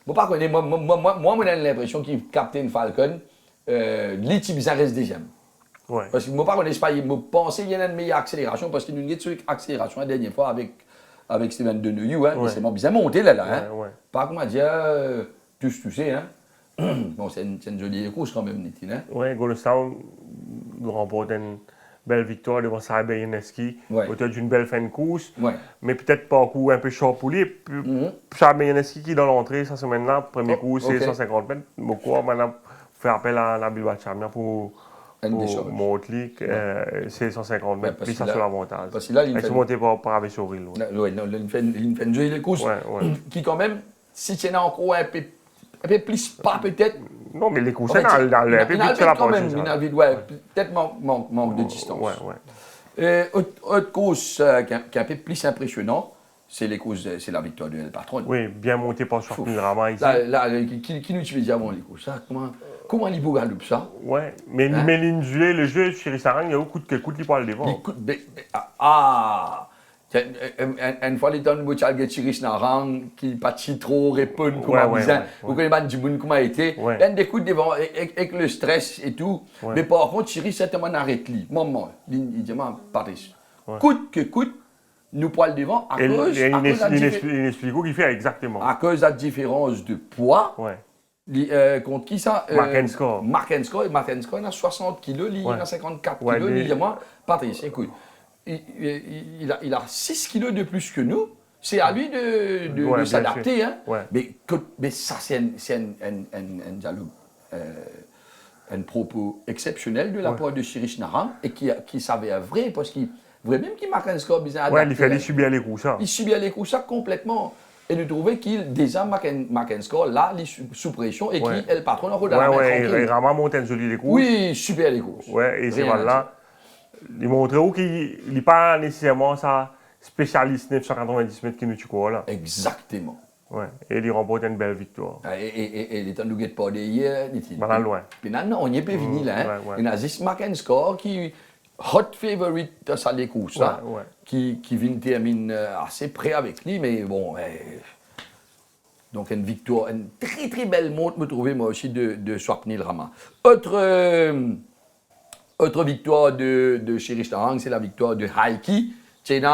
S1: bon, pas connaître, moi, j'ai l'impression que Captain Falcon, lui, tu reste deuxième. Parce que moi, par contre, je pense qu'il y a une meilleure accélération parce qu'il nous a dit accélération la dernière fois avec Steven Deneuillou, hein, c'est bien monté là. Hein. Pas comment dire, tu sais, hein. Bon, c'est une jolie course quand même, Nitine. Hein.
S2: Oui, Golostown remporte une belle victoire devant Cyber Yaneski, autour d'une belle fin de course, mais peut-être pas un coup un peu short pour lui. Cyber Yaneski qui est dans l'entrée, ça semaine-là, premier coup, c'est 150 mètres. Beaucoup, maintenant, faire appel à la Bilbao Champion pour Montlic, c'est 150 mètres, puis ça c'est l'avantage.
S1: Parce que là,
S2: il se monte par Avessoril.
S1: Oui, il fait une jolie course qui, quand même, si tu en encore un peu plus, pas peut-être.
S2: Non, mais les courses, il y a un peu plus sur la
S1: prochaine. Peut-être manque de distance. Autre course qui est un peu plus impressionnant, c'est la victoire de El Patron.
S2: Oui, bien monté par Shortney Rama ici.
S1: Qui nous tuait avant les courses? Comment il peut gagner ça?
S2: Oui, mais le jeu chez Sarang, il y a beaucoup de coups qui parlent devant.
S1: Une fois, les temps où tu as Chirish Narang qui n'est pas trop répondre, comme on disait, vous connaissez pas du monde comment il était. Il y a des coups devant avec le stress et tout. Mais par contre, Chirish, certainement, arrête lui. Maman, il dit, Patrice, coûte que coûte, nous poils devant à cause de la différence de poids. Contre qui ça? Mark Enscore, il a 60 kg, il a 54 kg, il dit, Patrice, écoute. il a 6 kilos de plus que nous. C'est à lui de s'adapter. Hein.
S2: Ouais.
S1: Mais ça, c'est un propos exceptionnel de la part de Chirish Narang et qui s'avère vrai parce qu'il vrai même qu'il marque un score bizarre.
S2: Ouais, il fait subir les coups, ça.
S1: Il subit les coups, ça complètement. Et nous trouvons qu'il déjà marque un score là, il sous pression et qu'il est le patron en la main
S2: il vraiment monte un joli les coups.
S1: Oui, super les coups.
S2: Ouais, et c'est voilà. Il montre qu'il n'est pas nécessairement ça. Spécialiste 990 mètres qui nous tue là.
S1: Exactement.
S2: Ouais. Et il remporte une belle victoire.
S1: Et les temps nous guette pas d'hier, dit-il.
S2: Voilà loin.
S1: Mais non, on n'y est pas fini là. Hein. Il y a juste marqué un score qui hot favorite dans sa course là, qui vient terminer assez près avec lui, mais bon. Donc une victoire, une très très belle montre me trouvais moi aussi de Swapnil Rama. Autre victoire de Chirish Narang, c'est la victoire de Haiki. C'est une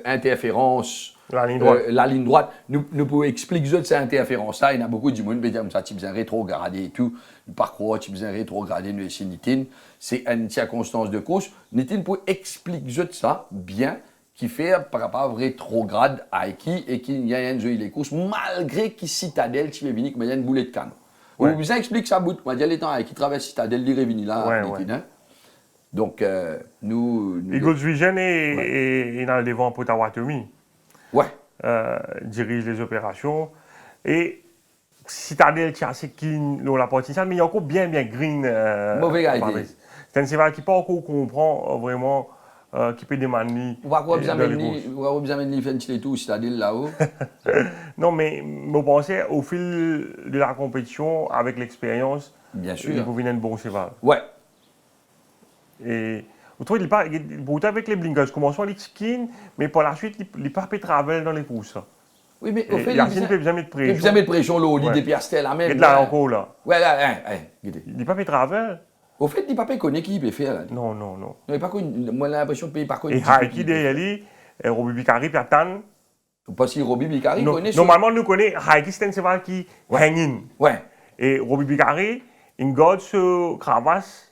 S1: interférence.
S2: La ligne droite.
S1: La ligne droite. Nous pouvons expliquer cette interférence-là. Il y a beaucoup de monde qui disent ça, tu besoin rétrograder et tout. Par quoi tu besoin rétrograder nous ici, Nitin. C'est une circonstance de course. Nitin peut expliquer ça bien, qui fait par rapport à rétrograde à qui et qui y a un jeu les courses, malgré qu'il Citadelle qui veut venir comme une boulet de canon. Vous besoin explique ça bout. Moi, il y a les temps qui traverse Citadelle, il est revenu là, Nitin. Donc, nous...
S2: Eagles Vision est dans le devant en Potawatomi.
S1: Ouais.
S2: Dirige les opérations. Et Citadel, c'est qui la partie mais il y a encore bien green.
S1: Mauvais gardien.
S2: C'est un cheval qui pas encore comprend vraiment, qui peut demander.
S1: On va besoin de faire un petit tour Citadel là-haut.
S2: Non, mais je pensais au fil de la compétition, avec l'expérience,
S1: bien sûr,
S2: il faut venir un bon cheval.
S1: Ouais.
S2: Et autrement, il pas avec les blinkers, commençons les skins, mais par la suite, il n'est pas fait travailler dans les courses.
S1: Oui, mais au fait,
S2: il peut bien mettre pression.
S1: Il peut mettre pression là, il des pièces là même.
S2: Il est là encore là.
S1: Ouais, là,
S2: il n'est pas fait travailler.
S1: Au fait, il n'est pas connu qui peut faire là.
S2: Non.
S1: Il pas connu. Moi, j'ai l'impression qu'il n'est pas connu.
S2: Et Haiki derrière lui, Robbie Bicari, Pierre-Tan.
S1: Parce que Robbie Bicari connaît.
S2: Normalement, nous connaissons Haiki, c'est un cheval qui hang in.
S1: Ouais.
S2: Et Robbie Bicari, il garde ce cravache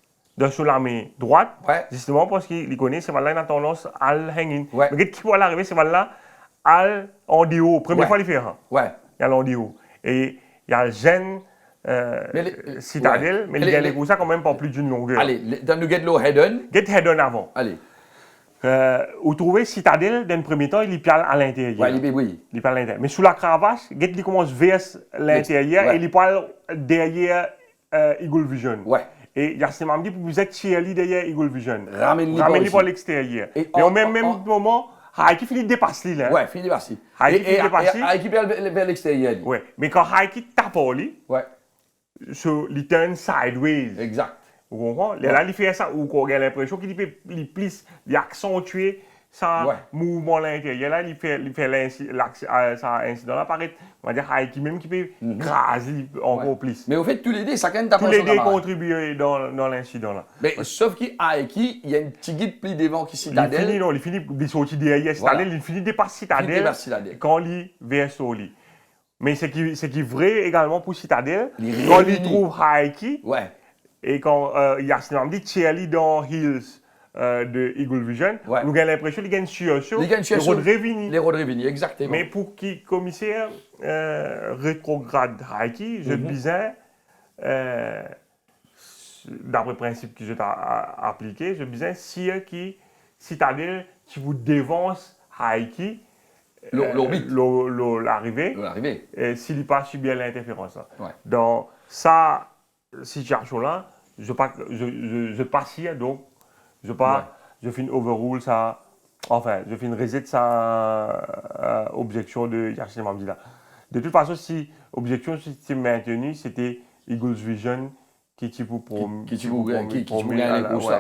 S2: sur la main droite, justement parce qu'il connaît ce cheval-là, il a tendance à le hang in. Mais qui peut arriver, ce cheval-là, en déo. Première fois, il fait ça.
S1: Ouais.
S2: Il y a l'en déo. Et il y a le gène Citadel, mais il y a les ça quand même pas plus d'une longueur.
S1: Allez, dans nous get low head-on.
S2: Get head-on avant.
S1: Allez.
S2: Vous trouvez Citadel, dans le premier temps, il parle à l'intérieur.
S1: Oui.
S2: Il parle à l'intérieur. Mais sous la cravache, il commence vers l'intérieur et il parle derrière Eagle Vision.
S1: Ouais.
S2: Et il y a ce même dit pour vous être cheerleader derrière Eagle Vision.
S1: Ramène-le
S2: par l'extérieur. Mais au même moment, Haiki finit de dépasser là.
S1: Ouais, finit de dépasser. Haiki vers l'extérieur.
S2: Ouais. Mais quand Haiki tape au lit, il turn sideways.
S1: Exact.
S2: Vous comprenez? Là, il fait ça, ou qu'on a l'impression qu'il il accentue ça mouvement à l'intérieur. Là, il fait ça incident-là, paraît, on va dire, Haiki même qui peut craser encore plus.
S1: Mais au fait, tous les deux, ça quand
S2: tous les deux contribuent dans l'incident-là.
S1: Mais sauf qu'Haiki, il y a une petite guide plus devant qui Citadel.
S2: Il finit de sortir derrière Citadel, il finit de dépasser Citadel quand il verse au lit. Mais ce qui est vrai également pour Citadel, quand il trouve Haiki, et quand il y a ce nom dit Cheerly dans Hills de Eagle Vision, nous avons l'impression qu'il gagne sur les
S1: Rodrevini, exactement.
S2: Mais pour qui commissaire rétrograde Haiki, je disais, d'après le principe que je t'ai appliqué, je disais si Citadel qui vous dévance Haiki, l'arrivée, s'il n'est pas subi l'interférence. Dans cette situation-là, je passe hier, donc je fais une overrule, ça, enfin, je fais une reset sa objection de Yacine Mamdila. De toute façon, si l'objection était maintenue, c'était Eagles Vision qui
S1: gagner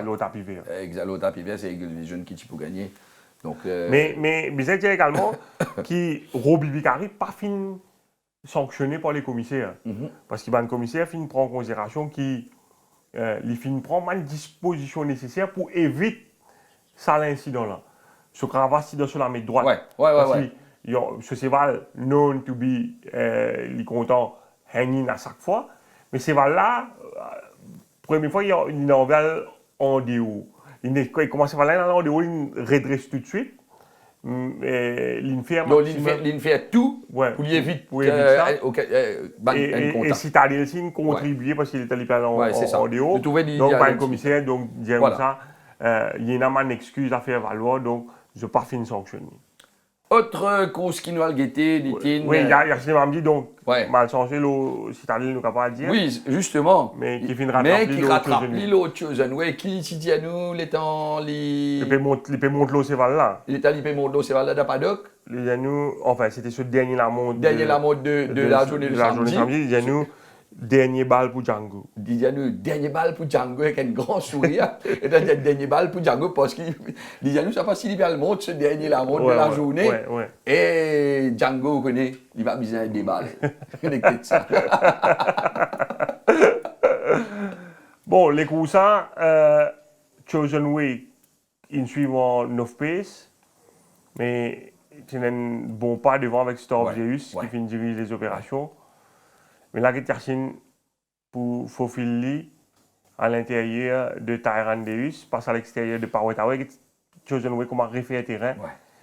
S2: l'autre à piver.
S1: Exact, l'autre à piver, c'est Eagles Vision qui peut gagner. Donc,
S2: mais c'est également qui Robbie Bicari pas fin sanctionné par les commissaires. Parce que le commissaire fin prend en considération qu'il fin prend une disposition nécessaire pour éviter ça l'incident-là. Ce cravache sur la main droite. Ce cheval known to be il content hanging à chaque fois. Mais ce cheval-là, première fois, il est en déo. Quand il commence à faire là, il redresse tout de suite. Il fait
S1: Donc, il fait tout
S2: ouais,
S1: pour éviter
S2: ça.
S1: et
S2: si tu as des signes contribuer parce qu'il est allé en haut, donc le commissaire, donc dire ça, il y a une excuse à faire valoir, donc je ne vais pas finir sanctionner.
S1: Autre cause qui nous a guetté, dit-il.
S2: Oui, il y a ce m'a dit donc, mal changé, le citadin nous capable de dire.
S1: Oui, justement.
S2: Mais qui finit
S1: rattrape l'autre chose. Oui, qui dit à nous, les temps,
S2: les paiements de l'eau, c'est là.
S1: Les temps, les paiements de l'eau, c'est là, d'Apadoc.
S2: Les nous, enfin, c'était ce dernier la mode.
S1: Dernier la mode de la journée de samedi.
S2: Il y a nous, dernier balle pour Django.
S1: Il y a nous, dernier balle pour Django avec un grand sourire. Et puis, dernier balle pour Django parce qu'il y a nous, ça passe si bien le monde, ce dernier la mode de la journée. Et Django, vous connaissez, il va besoin des balles. Peut-être ça.
S2: Bon, les coussins, Chosen Way, ils suivent en 9 pace, mais c'est un bon pas devant avec Storm Zeus qui finit de diriger les opérations. Mais là, Gershon pour faufiler à l'intérieur de Tyran Deus, passe à l'extérieur de Powetawa, Chosen Way comme un référé terrain.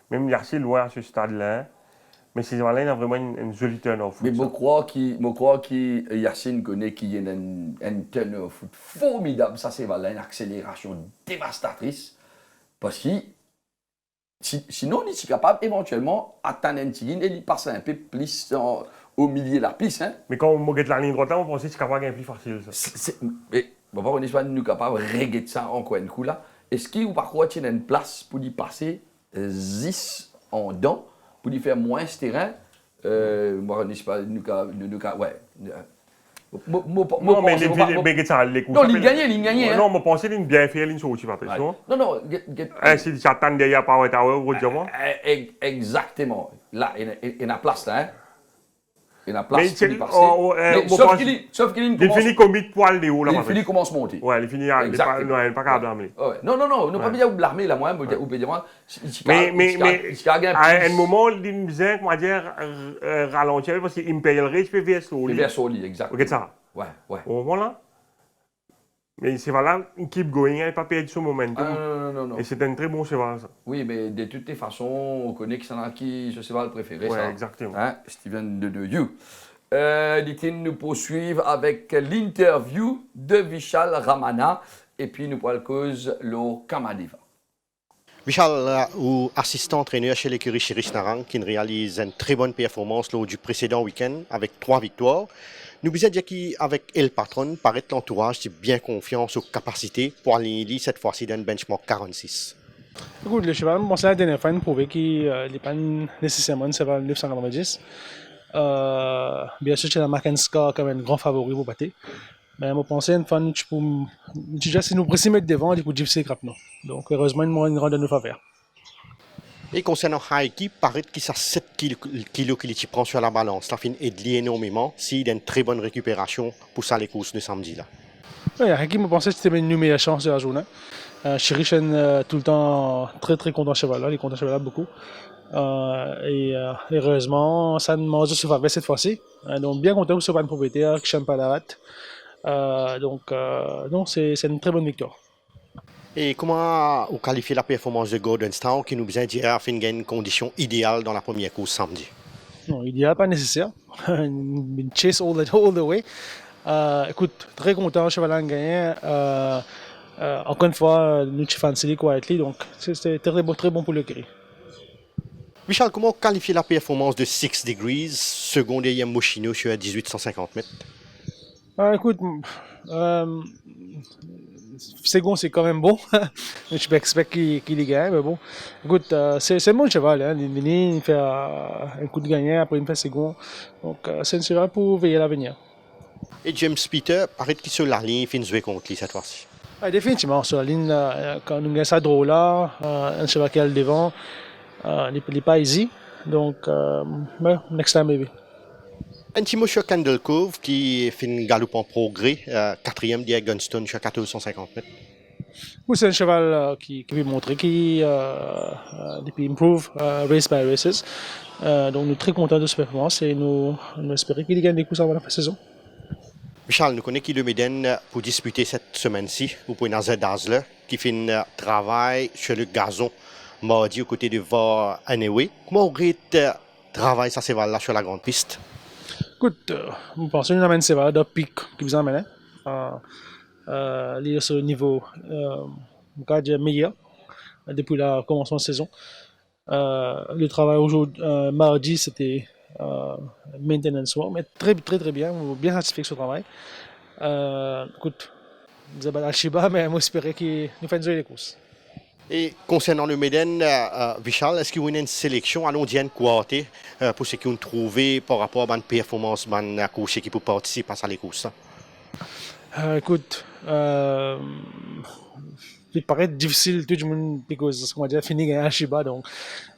S2: Même Gershon loin à ce stade-là. Mais ces gens-là, il a vraiment une jolie turn-off.
S1: Mais je crois que Yacine connaît qu'il y a un turn-off formidable. Ça, c'est une accélération dévastatrice. Parce que sinon, il est capable éventuellement d'atteindre un tigine et il passe un peu plus au milieu de la piste. Hein.
S2: Mais quand on regarde la ligne droite, on pense que c'est capable de plus facile.
S1: Mais on n'est pas capable de régler ça encore un coup là. Est-ce qu'il ou par quoi il y a une place pour y passer 10 en dents pour y faire moins ce terrain? Moi, n'est-ce pas, ouais.
S2: Non, mais les
S1: non, il gagnait.
S2: Non, je pensais qu'il bien fait, il sortit pas.
S1: Non.
S2: Si tu attends derrière Power Tower, vous dites
S1: exactement. Là, il y a place là. Il y a place pour y passer. Sauf qu'il
S2: finit comme 8 poils de haut là.
S1: Il finit commence à monter.
S2: Ouais, il finit à. Non, il n'est pas capable d'armer.
S1: Non, pas bien l'armer là, moi, ou peut dire.
S2: Mais à un moment, il me disait, comment dire, ralentir parce qu'il me paye le risque, puis vers Soli.
S1: Vers Soli, exactement.
S2: Regarde ça.
S1: Ouais.
S2: Au moment là. Mais c'est voilà, il keep going, il n'a pas perdu son momentum.
S1: Non.
S2: Et c'est un très bon cheval, ça.
S1: Oui, mais de toutes les façons, on connaît que c'est un qui ce cheval préféré,
S2: ouais,
S1: ça.
S2: Exactement.
S1: Hein? Steven de You. Nous poursuivre avec l'interview de Vishal Ramana et puis nous pourrons cause le Kamadeva.
S3: Vishal, ou assistant entraîneur chez l'écurie Chiris Narang, qui réalise une très bonne performance lors du précédent week-end avec 3 victoires. Nous disons qu'avec El Patron, paraît l'entourage c'est bien confiance aux capacités pour aller cette fois-ci dans le benchmark 46.
S4: Écoute, le cheval, bon, c'est la dernière fois, il prouvait qu'il n'est pas nécessairement un cheval 990. Bien sûr, c'est la Makenska comme un grand favori pour battre. Mais je pense une fois, si nous précisons mettre devant, il faut difficile grapement. Donc, heureusement, il m'a une grande de nos faveurs.
S3: Et concernant Haiki, paraît qu'il a 7 kilos qu'il prend sur la balance. Ça finit lié énormément s'il a une très bonne récupération pour ça les courses de samedi. Là.
S4: Oui, Haiki, je pensais que c'était une meilleure chance de la journée. Chirish est tout le temps très très content de cheval là, il est content de cheval là beaucoup. Heureusement, ça ne mange se faveur cette fois-ci. Donc bien content que ce soit une propriétaire qui n'aime pas la rate. Donc c'est une très bonne victoire.
S3: Et comment vous qualifiez la performance de Golden Star qui nous vient dire à une condition idéale dans la première course samedi?
S4: Non, idéal, pas nécessaire. Une chase all the way. Écoute, très content, cheval a gagné. Encore une fois, nous fancy quietly, donc c'était très bon pour le gris.
S3: Michel, comment qualifier la performance de 6 Degrees, second derrière Moschino sur 1850 mètres?
S4: Écoute, second c'est quand même bon. Je m'expecte qu'il y gagne, mais bon. Écoute, c'est un bon cheval. Hein. Il fait un coup de gagnant, après il fait second. Donc c'est un cheval pour veiller à l'avenir.
S3: Et James Peter, paraît qu'il sur la ligne, il finit jouer contre lui cette fois-ci.
S4: Définitivement, sur la ligne, quand nous gagnons ça drôle là, un cheval qui est devant, il n'est pas easy. Donc, next time maybe.
S3: Un petit mot sur Candle Cove qui finit galop en progrès, 4e derrière Gunstone sur 1450 mètres.
S4: Oui, c'est un cheval qui peut montrer qu'il peut improve race by races. Donc, nous sommes très contents de cette performance et nous espérons qu'il gagne des coups avant la fin de saison.
S3: Michel, nous connaissons qui le Méden pour disputer cette semaine-ci, ou pour une AZ Dazzler. qui fait un travail sur le gazon mardi aux côtés de VAR Anyway. Comment aurait travail ça là sur la grande piste?
S4: Écoute, je pense que nous amène Séval de pic qui vous emmène. Il est sur le niveau meilleur depuis le commencement de saison. Le travail aujourd'hui, mardi, c'était maintenance work, mais très bien. On est bien satisfait de ce travail. Écoute, nous avons Alchiba, mais on espère qu'il nous fasse jouer les courses.
S3: Et concernant le Méden, Vishal, est-ce qu'il y a une sélection à l'ondienne quarté pour ce qu'on trouvé par rapport à la performance de la course qui peut participer à les courses?
S4: Écoute, il paraît difficile tout le monde parce qu'on va dire fini avec Alchiba, donc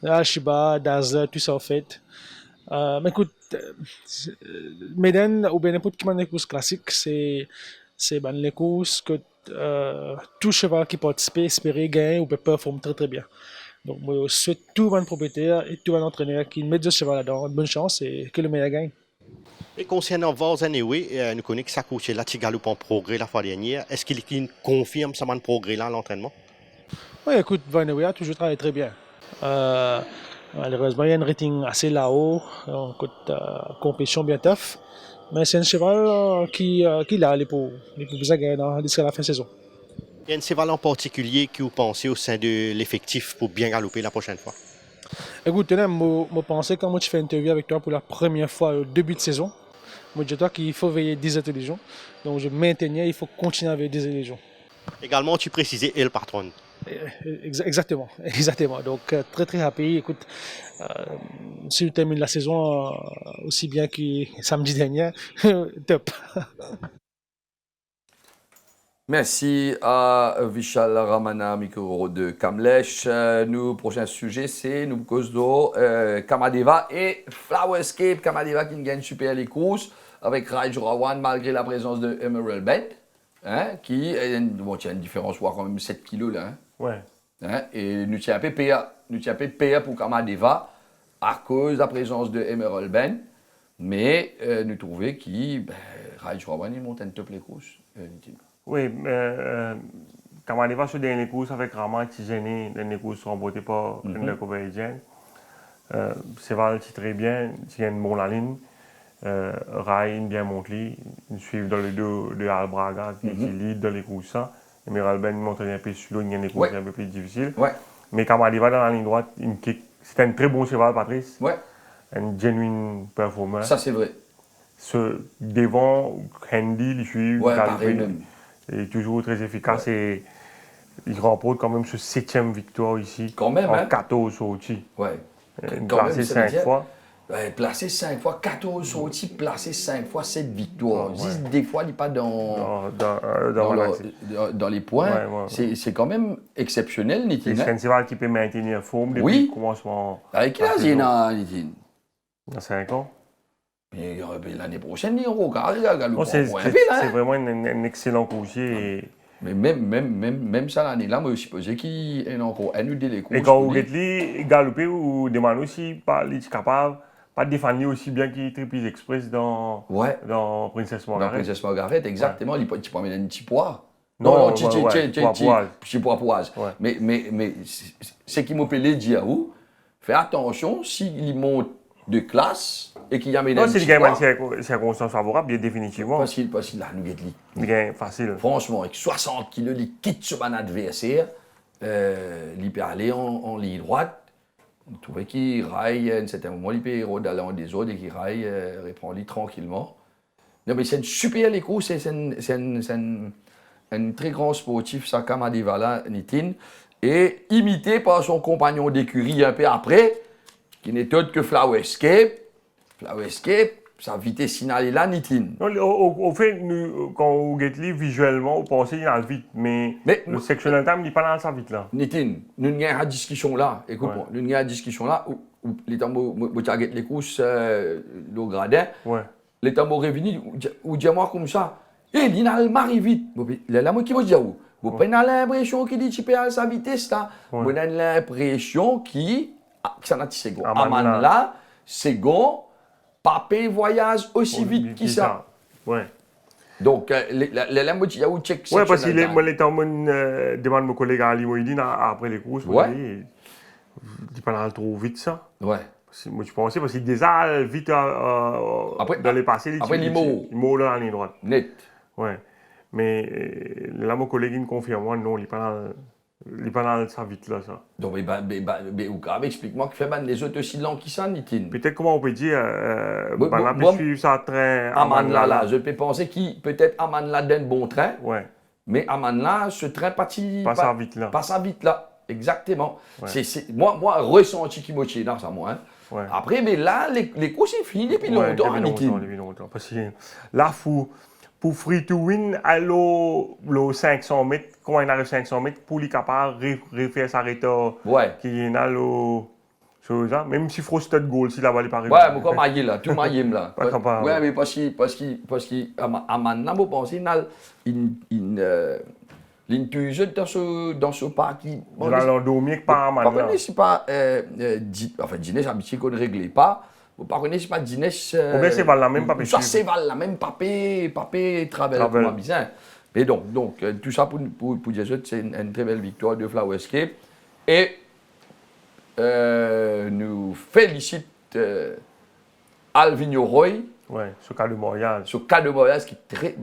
S4: Alchiba, Dazzler, tout ça en fait. Mais écoute, Méden ou bien n'importe qui mène les courses classiques, c'est les courses que tout cheval qui participe espérer gagner ou performe très bien. Donc, moi, je souhaite tout le propriétaire et tout le entraîneur qui met ce cheval là-dedans. Bonne chance et que le meilleur gagne.
S3: Et concernant VAR Anyway, nous connaissons que ça coach là, tu galopes en progrès la fois dernière. Est-ce qu'il confirme ça man progrès là à l'entraînement?
S4: Oui, écoute, VAR Anyway a toujours travaillé très bien. Malheureusement, il y a un rating assez là-haut. Écoute, compétition bien tough. Mais c'est un cheval qui a les pour bien gagner jusqu'à la fin de saison.
S3: Il y a un cheval en particulier que vous pensez au sein de l'effectif pour bien galoper la prochaine fois?
S4: Écoute, je pensais quand je fais une interview avec toi pour la première fois au début de saison, je dis toi qu'il faut veiller des intelligents. Donc je maintenais, il faut continuer avec des intelligents.
S3: Également, tu précisais El Patron.
S4: Exactement. Donc très happy. Écoute, si tu termines la saison aussi bien que samedi dernier, top.
S1: Merci à Vishal Ramana, micro de Kamlesh. Nous, prochain sujet, c'est nous cause de Kamadeva et Flowerscape. Kamadeva qui gagne super les courses avec Raj Rawan malgré la présence de Emerald Bend, hein, qui il y a une différence, voire quand même 7 kilos là. Hein.
S2: Ouais.
S1: Hein, et nous tient un peu PA pour Kamadeva à cause de la présence de Emerald Bend. Mais nous trouvons que Raj Rawan il monte un top les courses.
S2: Oui, Kamadeva sur les courses avec Rama qui gêné, les courses sont remportées par une comédienne. C'est vrai, très bien, il y a une bonne ligne. Rai bien monté, ils suivent dans le dos de Albraga qui lead dans les courses. Emerald Ben monte un peu sur l'eau, il y a des courses un peu plus difficiles.
S1: Ouais.
S2: Mais Kamadeva dans la ligne droite, c'est un très bon cheval, Patrice.
S1: Ouais.
S2: Un genuine performance.
S1: Ça, c'est vrai.
S2: Devant, Handy, il suit.
S1: Ouais, pareil même.
S2: Il est toujours très efficace et il remporte quand même ce 7e victoire ici.
S1: Quand même,
S2: en 14 sorties.
S1: Ouais.
S2: Placé 5 fois.
S1: Ouais, placé 5 fois, 14 sorties, placé 5 fois, 7 victoires. Ouais. Des fois, il n'est pas dans les points. Ouais. C'est quand même exceptionnel, Nitin.
S2: C'est un cheval qui peut maintenir forme depuis le commencement.
S1: Avec quel âge il a, Nitin?
S2: Il a 5 ans.
S1: Mais l'année prochaine, il regarde,
S2: c'est vraiment un excellent coursier.
S1: Mais même ça, l'année-là, moi, je suppose qu'il est encore un des courses.
S2: Et quand vous êtes galopé, vous demandez aussi, il est capable pas de défendre aussi bien qu'il Triple Express dans Princess Margaret.
S1: Dans Princess Margaret, exactement. Il peut mettre un petit pois.
S2: Non, petit
S1: pois poise. Mais ce qui m'appelait dire, fais attention s'il monte de classe et qu'il y a mes
S2: non, c'est une circonstance favorable, bien définitivement.
S1: Facile, là, nous
S2: bien facile.
S1: Franchement, avec 60 kilos, il quitte sur mon adversaire, il peut aller en ligne droite. On trouvait qu'il raille, à un certain moment, il peut d'aller en des autres et qu'il raille, reprend-lui tranquillement. Non, mais c'est une super écho, c'est un très grand sportif, ça, Kamadeva là, Nitin, et imité par son compagnon d'écurie un peu après, qui n'est autre que Flowerscape. Flowerscape, sa vitesse finale est là, Nitin.
S2: Au fait, quand vous êtes visuellement, vous pensez qu'il est vite, mais le sectional time, il n'est pas dans sa vite là.
S1: Nitin, nous avons une discussion là, écoute-moi, nous avons une discussion là, où les tambours, les courses, le gradin, les tambours revenus, ou dis-moi comme ça, il a le mari vite. Là, moi qui vous dis, vous avez l'impression qu'il dit qu'il a sa vitesse là, vous avez l'impression qu'il ça n'a tissé go. Aman là, c'est go, papé voyage aussi vite que ça.
S2: Ouais.
S1: Donc, la moitié, il y a où check
S2: Ouais, parce qu'il est, moi, l'étant, demande mon collègue Ali Moïdine après les courses,
S1: Ouais.
S2: il dit pas trop vite ça.
S1: Ouais.
S2: Moi, je pensais, parce qu'il désale vite dans les passés,
S1: après,
S2: il mot là, en ligne droite.
S1: Net.
S2: Ouais. Mais là, mon collègue, il me confirme, moi, non, il n'est pas dans ça vite là, ça.
S1: Donc, explique-moi que fait les autres aussi longs qui sont, Nitine.
S2: Peut-être comment on peut dire,
S1: moi,
S2: peut suivre ça train
S1: Amanla, je peux penser qu'il peut-être Amanla d'un bon train,
S2: Ouais.
S1: mais Amanla, ce train pas
S2: ça vite là.
S1: Pas ça vite là, exactement.
S2: Ouais.
S1: Moi, ressenti qui motive dans ça, moi. Hein.
S2: Ouais.
S1: Après, mais là, les courses, c'est fini depuis longtemps,
S2: depuis longtemps. Parce que là, pour free to win, à l'eau 500 mètres, quand il arrive 500 mètres, pour les capables de refaire sa rétorque, qui est là, chose, hein. Même si Frosted Goal, si là-bas, il pas arrivé.
S1: Ouais, mais comme maillé là, tout maillé là.
S2: Pas capable.
S1: Ouais, mais parce qu'à maintenant, vous pensez, l'intuition dans ce parc.
S2: Bon, là, l'endormir pas mal.
S1: Par contre, c'est pas. Enfin, dîner, c'est habitué qu'on ne réglait pas. Par contre, c'est pas dîner.
S2: Ou bien c'est la même papier.
S1: Ça, c'est la même papier travel pour bizarre. Et donc, tout ça pour dire que c'est une très belle victoire de Flowerscape. Et nous félicite Alvinho Roy.
S2: Ouais, ce cas de mariage.
S1: Ce cas de mariage qui est très.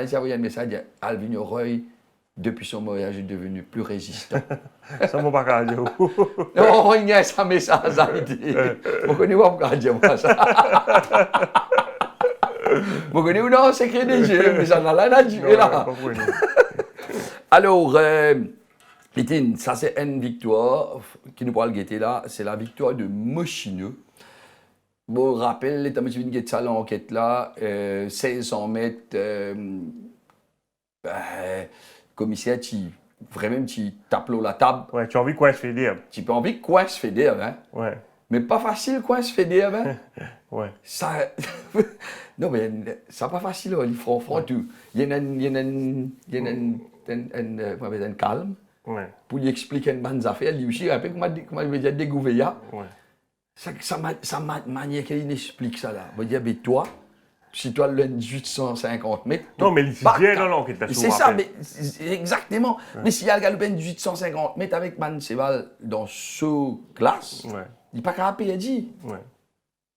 S1: J'ai envoyé un message à Alvinho Roy. Depuis son mariage, est devenu plus résistant.
S2: Ça m'a pas dire.
S1: Non, il y a un message à dire. Vous connaissez pas pourquoi dire moi ça. Vous connaissez ou non, secret des jeux, mais ça n'a rien à dire là. Alors, Litine, ça c'est une victoire qui nous parle de guetter là, c'est la victoire de Mochineux. Bon, rappel, l'état de guetter ça l'enquête là, 1600 mètres. Commissaire, vraiment, tu tapes la table.
S2: Ouais, tu as envie quoi se fédère.
S1: Tu peux envie quoi se fédère, hein?
S2: Ouais.
S1: Mais pas facile quoi se fédère, hein?
S2: Ouais.
S1: Ça. Non, mais c'est pas facile, il faut tout. Il y a un calme.
S2: Ouais.
S1: Pour lui expliquer une bonne affaire, lui aussi, après, comment je veux dire, découvert.
S2: Ouais.
S1: Ça manière qu'il explique ça là. Je veux dire, mais toi, si toi, le 1850 mètres.
S2: Non, mais il bien dans l'enquête.
S1: C'est ça, mais exactement. Ouais. Mais s'il y a le galopin 1850 mètres avec Manceval dans ce classe, il n'est pas capable de dire.
S2: Ouais.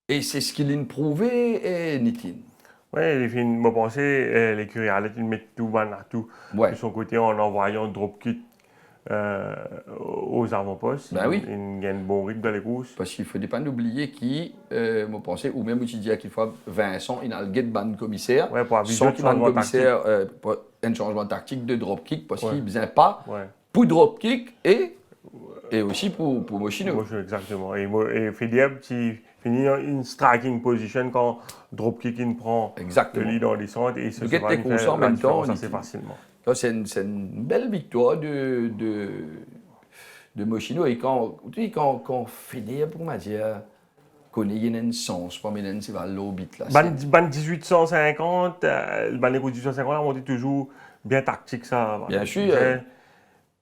S1: Et c'est ce qu'il a prouvé, Nitine.
S2: Oui, il fait une pensée, l'écurie allait mettre tout de son côté en envoyant dropkick aux avant-postes.
S1: Ben oui.
S2: Il y a un bon rythme dans les courses.
S1: Parce qu'il ne faut pas oublier qui, me pensait, ou même tu dis qu'il faut Vincent, il a le guet ban commissaire.
S2: Ouais, pour aviser
S1: sans qu'il ban commissaire pour un changement tactique de dropkick, parce qu'il ne besoin pas pour dropkick et aussi pour Mochineux.
S2: Exactement. Et Fédieb, qui finit une striking position quand dropkick il prend le lead en descente et se fait
S1: en même temps
S2: assez facilement.
S1: C'est une belle victoire de Mochineux. Et quand Fédieb, pour m'a dire, connaît il y a un sens, pas mais c'est l'obit là.
S2: Ban 1850, ban les 1850, on dit toujours bien tactique ça.
S1: Bien sûr.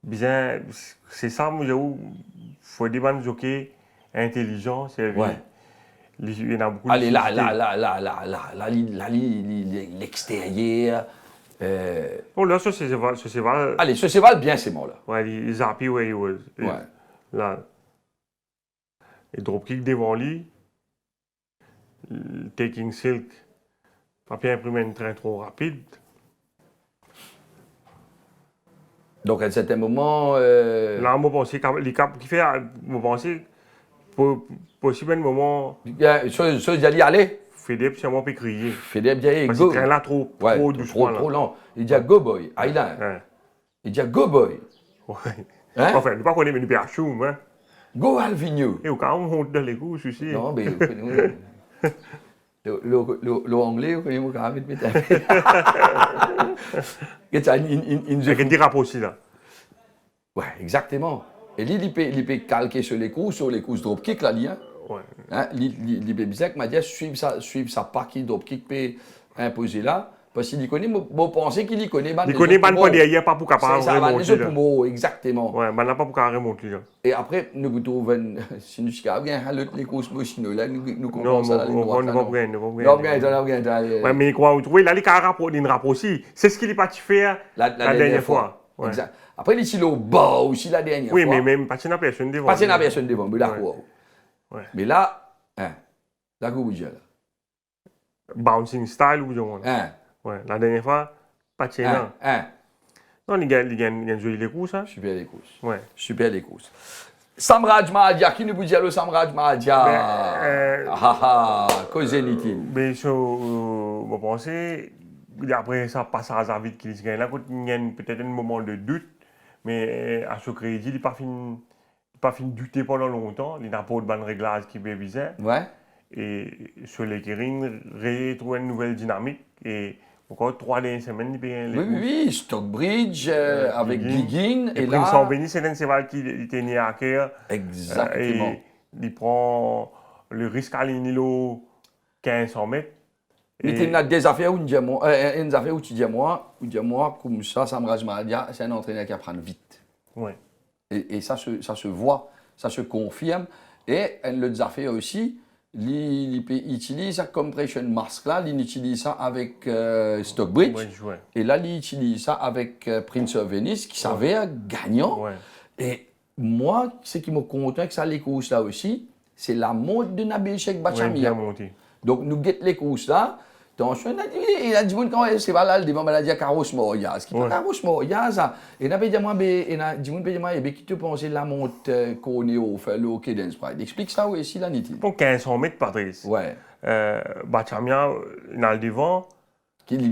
S2: Bien, c'est ça, moi, il faut des bandes jockeys intelligents, c'est vrai. Il y en a beaucoup.
S1: Allez, l'extérieur.
S2: Oh là, ça c'est Val.
S1: Allez, c'est Val bien ces mots là.
S2: Ouais, les happy where he was.
S1: Ouais.
S2: Là. Et dropkick devant lui. Taking Silk. Pas bien imprimé un train trop rapide.
S1: Donc à un certain moment.
S2: Là, moi, pensais les caps qui fait, moi, pensais, possible un moment.
S1: Ceux d'y aller.
S2: Fédép, c'est moi qui crier.
S1: Fédép, d'y aller.
S2: Parce que train là trop doucement.
S1: Trop lent. Il dit go boy. Il dit go boy.
S2: Ouais. Enfin, je ne pas connaître, mais il peut acheter, hein.
S1: Go Alvinho.
S2: Et au cas où on monte dans les courses aussi.
S1: Non, mais. L'anglais, vous connaissez quand même mettre.
S2: Avec un dirapo aussi là.
S1: Ouais, exactement. Et lui, il peut calquer sur les courses dropkick là, hein.
S2: Ouais.
S1: Hein, il m'a dit suivre sa partie dropkick peut imposer là. Parce qu'il y connaît, moi, pensais qu'il y connaît.
S2: Il connaît pas derrière, pas pour capable
S1: ça va
S2: remonter.
S1: les poumons, exactement.
S2: Ouais, mais n'a pas pour capable remonter.
S1: Et après, nous trouvons, si nous sommes bien, les courses machines, là, nous
S2: Non,
S1: commençons à aller droit.
S2: on va bien, on
S1: Non,
S2: va
S1: bien.
S2: Ouais, mais quoi, vous trouvez, là, les cas d'une rapport aussi. C'est ce qu'il est parti faire
S1: La dernière fois.
S2: Ouais.
S1: Exact. Après, il est au bas aussi la dernière fois.
S2: Oui, mais même pas de personne devant.
S1: Pas de personne devant, mais d'accord.
S2: Ouais.
S1: Mais là, là, vous dites là.
S2: Bouncing style ou bien. Ouais, la dernière fois, pas de chien. Non, il gagne joué les courses, hein.
S1: Super les courses.
S2: Ouais.
S1: Super les courses. Samraj Mahadia, qui nous vous dit le Samraj Mahadia? Cause Nitin.
S2: Mais je pense, après ça passe à hasard vite qu'il gagne. Là, il y a peut-être un moment de doute, mais à ce crédit, il n'a pas fini de douter pendant longtemps. Il n'a pas de bonne réglage qui visait.
S1: Ouais.
S2: Et sur les Kering, retrouver une nouvelle dynamique. Et encore 3 dernières semaines, il paye les
S1: Oui, Stockbridge avec Giguin.
S2: Et là, Prince Benny, c'est un cheval qui était né à Caire.
S1: Exactement.
S2: Et il prend le risque à l'Inilo 1500 mètres.
S1: Mais il y a des affaires où tu dis moi, comme ça, Samraj Mahadia, c'est un entraîneur qui apprend vite.
S2: Ouais.
S1: Et ça se voit, ça se confirme. Et l'autre affaire aussi, il utilise la compression mask là, il utilise ça avec Stockbridge.
S2: Ouais.
S1: Et là, il utilise ça avec Prince of Venice, qui s'avère gagnant.
S2: Ouais.
S1: Et moi, ce qui me content avec ça, les courses là aussi, c'est la mode de Nabil Sheikh Bachamia. Donc, nous guettons les courses là. Attention, il a dit quand c'est pas là, le devant, il a dit à Carlos Moyaz. Qui pas Carlos Moyaz, il a dit moi, qui te pensait la monte qu'on est au fait, le Cadence Pride. Explique ça aussi, la niti.
S2: Pour 1500 mètres, Patrice.
S1: Ouais.
S2: Bachamia, il a le devant.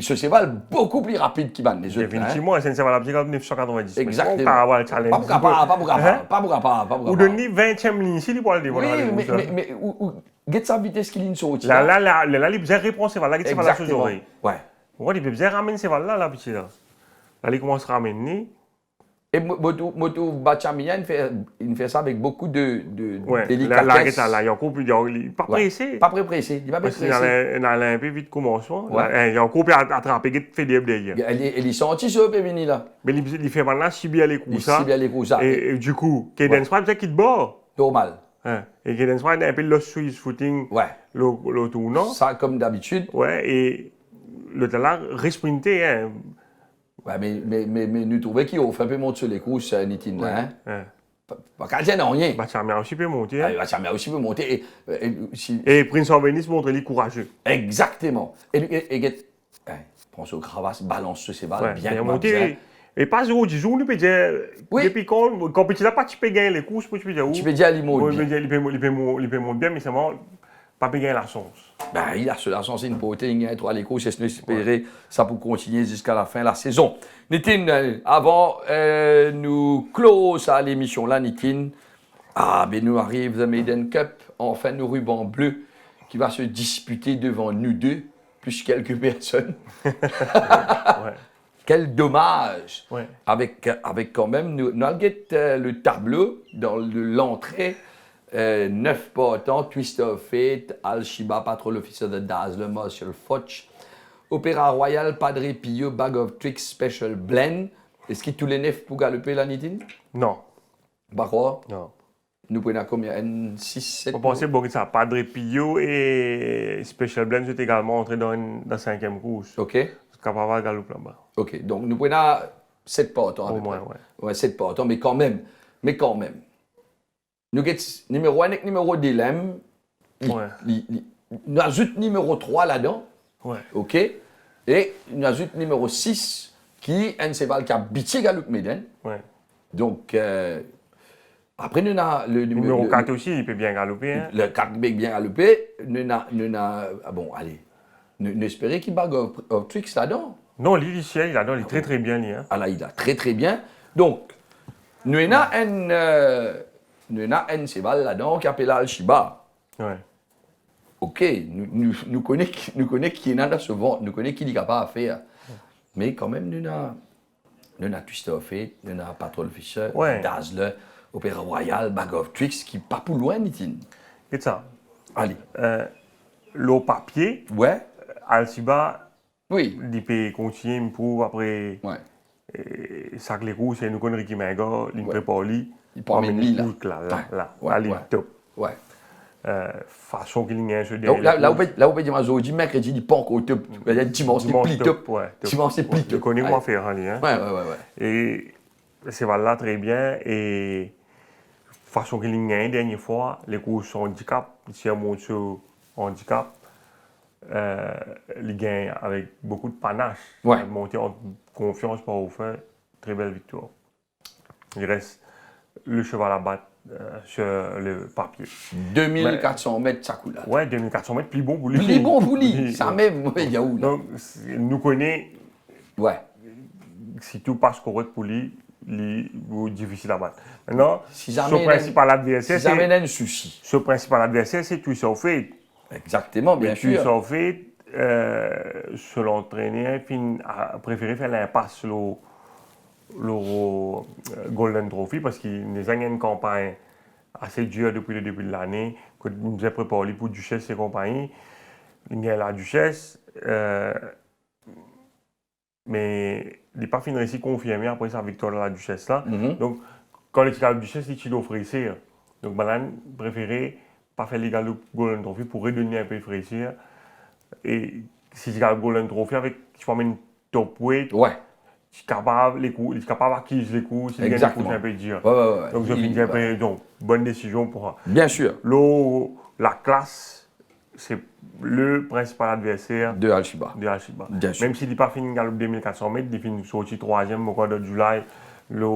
S1: Ce cheval beaucoup plus rapide qu'il va les autres.
S2: Définitivement, c'est un cheval à 990.
S1: Exactement. Pas pour
S2: Ou donner 20e ligne ici, il peut aller devant.
S1: Oui, mais get sa vitesse qu'il est sorti.
S2: Là, il peut reprendre ce cheval là, il cheval là sur les oreilles.
S1: Ouais.
S2: Il peut ramener ce cheval là, petit là. Là, il commence à ramener.
S1: Et Moto Bachamia, il fait ça avec beaucoup de
S2: délicatesse. Là, il n'est pas pressé.
S1: Pas pressé. Il va pas pressé.
S2: Il a un peu vite commencement. Il a encore attrapé, il fait des derrière.
S1: Il est sorti sur le Pévini là.
S2: Mais il fait maintenant si bien les coups ça. Et du coup, Cadence Pride, c'est qu'il te bat.
S1: Normal.
S2: Et Cadence Pride a un peu le Swiss footing.
S1: Ouais.
S2: Le tournant.
S1: Ça, comme d'habitude.
S2: Ouais, et le talent resprinté, hein.
S1: Ouais, mais nous trouvons qu'il fait un peu monter sur les courses, Nitin, là. Pas qu'à dire rien.
S2: Bachamia aussi peut monter.
S1: Bachamia aussi peut monter.
S2: Et Prince of Venice montre les courageux.
S1: Exactement. Et prends ce cravasse, balance ce balles, bien
S2: monté. Et pas 0-10 jours, on peut dire. Depuis quand tu n'as pas, tu peux gagner les courses, tu peux dire où.
S1: Tu peux dire à l'immo.
S2: Il peut monter bien, mais c'est vraiment pas gagner la chance.
S1: Il a la chance, une beauté, il y a 3 les courses, c'est espérer ça pour continuer jusqu'à la fin de la saison. Nitin, avant nous close à l'émission là, Nitin, nous arrive the Maiden Cup, enfin nos rubans bleus qui va se disputer devant nous deux, plus quelques personnes. Quel dommage!
S2: Ouais.
S1: Avec quand même, nous avons le tableau dans l'entrée. 9 partants, Twist of Fate, Al-Shiba, Patrol Officer de Dazzler, Marshall Foch, Opéra Royal, Padre Pio, Bag of Tricks, Special Blend. Est-ce que tous les 9 pour galoper la Nitin?
S2: Non.
S1: Pas quoi?
S2: Non.
S1: Nous prenons combien? 6, 7?
S2: On pensait que ça, Padre Pio et Special Blend sont également entrés dans la 5e course.
S1: Ok.
S2: Capable de galoper là-bas.
S1: Ok, donc nous prenons 7 partants.
S2: Au moins,
S1: ouais. 7 partants, mais quand même. Nous avons numéro 1 et numéro 2, nous ajoutons numéro 3 là-dedans.
S2: Ouais.
S1: OK. Et nous ajoutons numéro 6 qui est un cheval qui a bité Galoup Méden.
S2: Ouais.
S1: Donc, après, nous avons le
S2: numéro 4 aussi, il peut bien galoper. Hein?
S1: Le 4 peut bien galoper. Nous espérons qu'il bague of tricks là-dedans.
S2: Non, il est très très bien. Hein?
S1: Ah là, il a très très bien. Donc, nous avons un cheval là-dedans qui appelle Al-Shiba.
S2: Ouais.
S1: Ok, nous connaissons qui est dans ce vent, nous connaissons qui est capable de faire. Mais quand même, nous avons Twist of Fate, nous avons Patrol Fisher, Dazzler, Opéra Royal, Bag of Tricks, qui n'est pas pour loin, Nitin.
S2: Et ça.
S1: Allez.
S2: Le papier,
S1: ouais.
S2: Al-Shiba
S1: Oui.
S2: Il peut continuer pour après
S1: Ouais.
S2: ça que les courses et nous connaissons Ricky Menga, il prépare lui.
S1: Il prend
S2: amener
S1: lui, là.
S2: là,
S1: Ouais,
S2: il
S1: ouais.
S2: est top.
S1: Ouais.
S2: Façon qu'il y a un
S1: Donc là où on peut dire aujourd'hui, mercredi, il n'est pas encore top. Dimanche, c'est pli top.
S2: Ouais,
S1: Dimanche, c'est pli
S2: Je
S1: top.
S2: connais moi faire un lien.
S1: Ouais.
S2: Et c'est là très bien. Et façon qu'il y a une dernière fois, les courses sont handicap. Si on monte sur handicap, il gagne avec beaucoup de panache.
S1: Ouais.
S2: Monter en confiance par au fin, très belle victoire. Il reste le cheval à battre sur le papier.
S1: 2400 mètres, ça coule là.
S2: Ouais, 2400 mètres, plus bon pour lui.
S1: Plus bon pour lui, ça même, il y a où là?
S2: Donc, nous connaissons,
S1: Ouais.
S2: si tout passe correct pour lui, il est difficile à battre. Maintenant,
S1: Si
S2: ce
S1: jamais
S2: principal adversaire,
S1: si jamais il y a un souci.
S2: ce principal adversaire, c'est tout ça fait.
S1: Exactement, bien
S2: Tout
S1: sûr.
S2: ça fait, selon l'entraîneur, il a préféré faire l'impasse sur le Golden Trophy parce qu'il y a une campagne assez dure depuis le début de l'année. Quand nous avons préparé pour Duchesse et compagnie, il y a la Duchesse, mais il n'est pas fini réussi confirmé après sa victoire de la Duchesse là. Donc, quand il a la Duchesse, il a offert. Donc, Balan préféré pas faire les Golden Trophy pour redonner un peu de fraîcheur. Et si tu as le Golden Trophy avec, tu formes une top weight,
S1: Ouais.
S2: tu es capable d'acquérir les coups, si tu gagnes les coups, c'est un peu dur.
S1: Ouais.
S2: Donc, je finis un peu, donc, bonne décision pour.
S1: Bien sûr.
S2: La classe, c'est le principal adversaire
S1: De Al-Shiba.
S2: de Al-Shiba.
S1: Bien sûr.
S2: Même s'il n'est pas fini le galop 2400 mètres, il finit sorti 3e au mois de juillet, le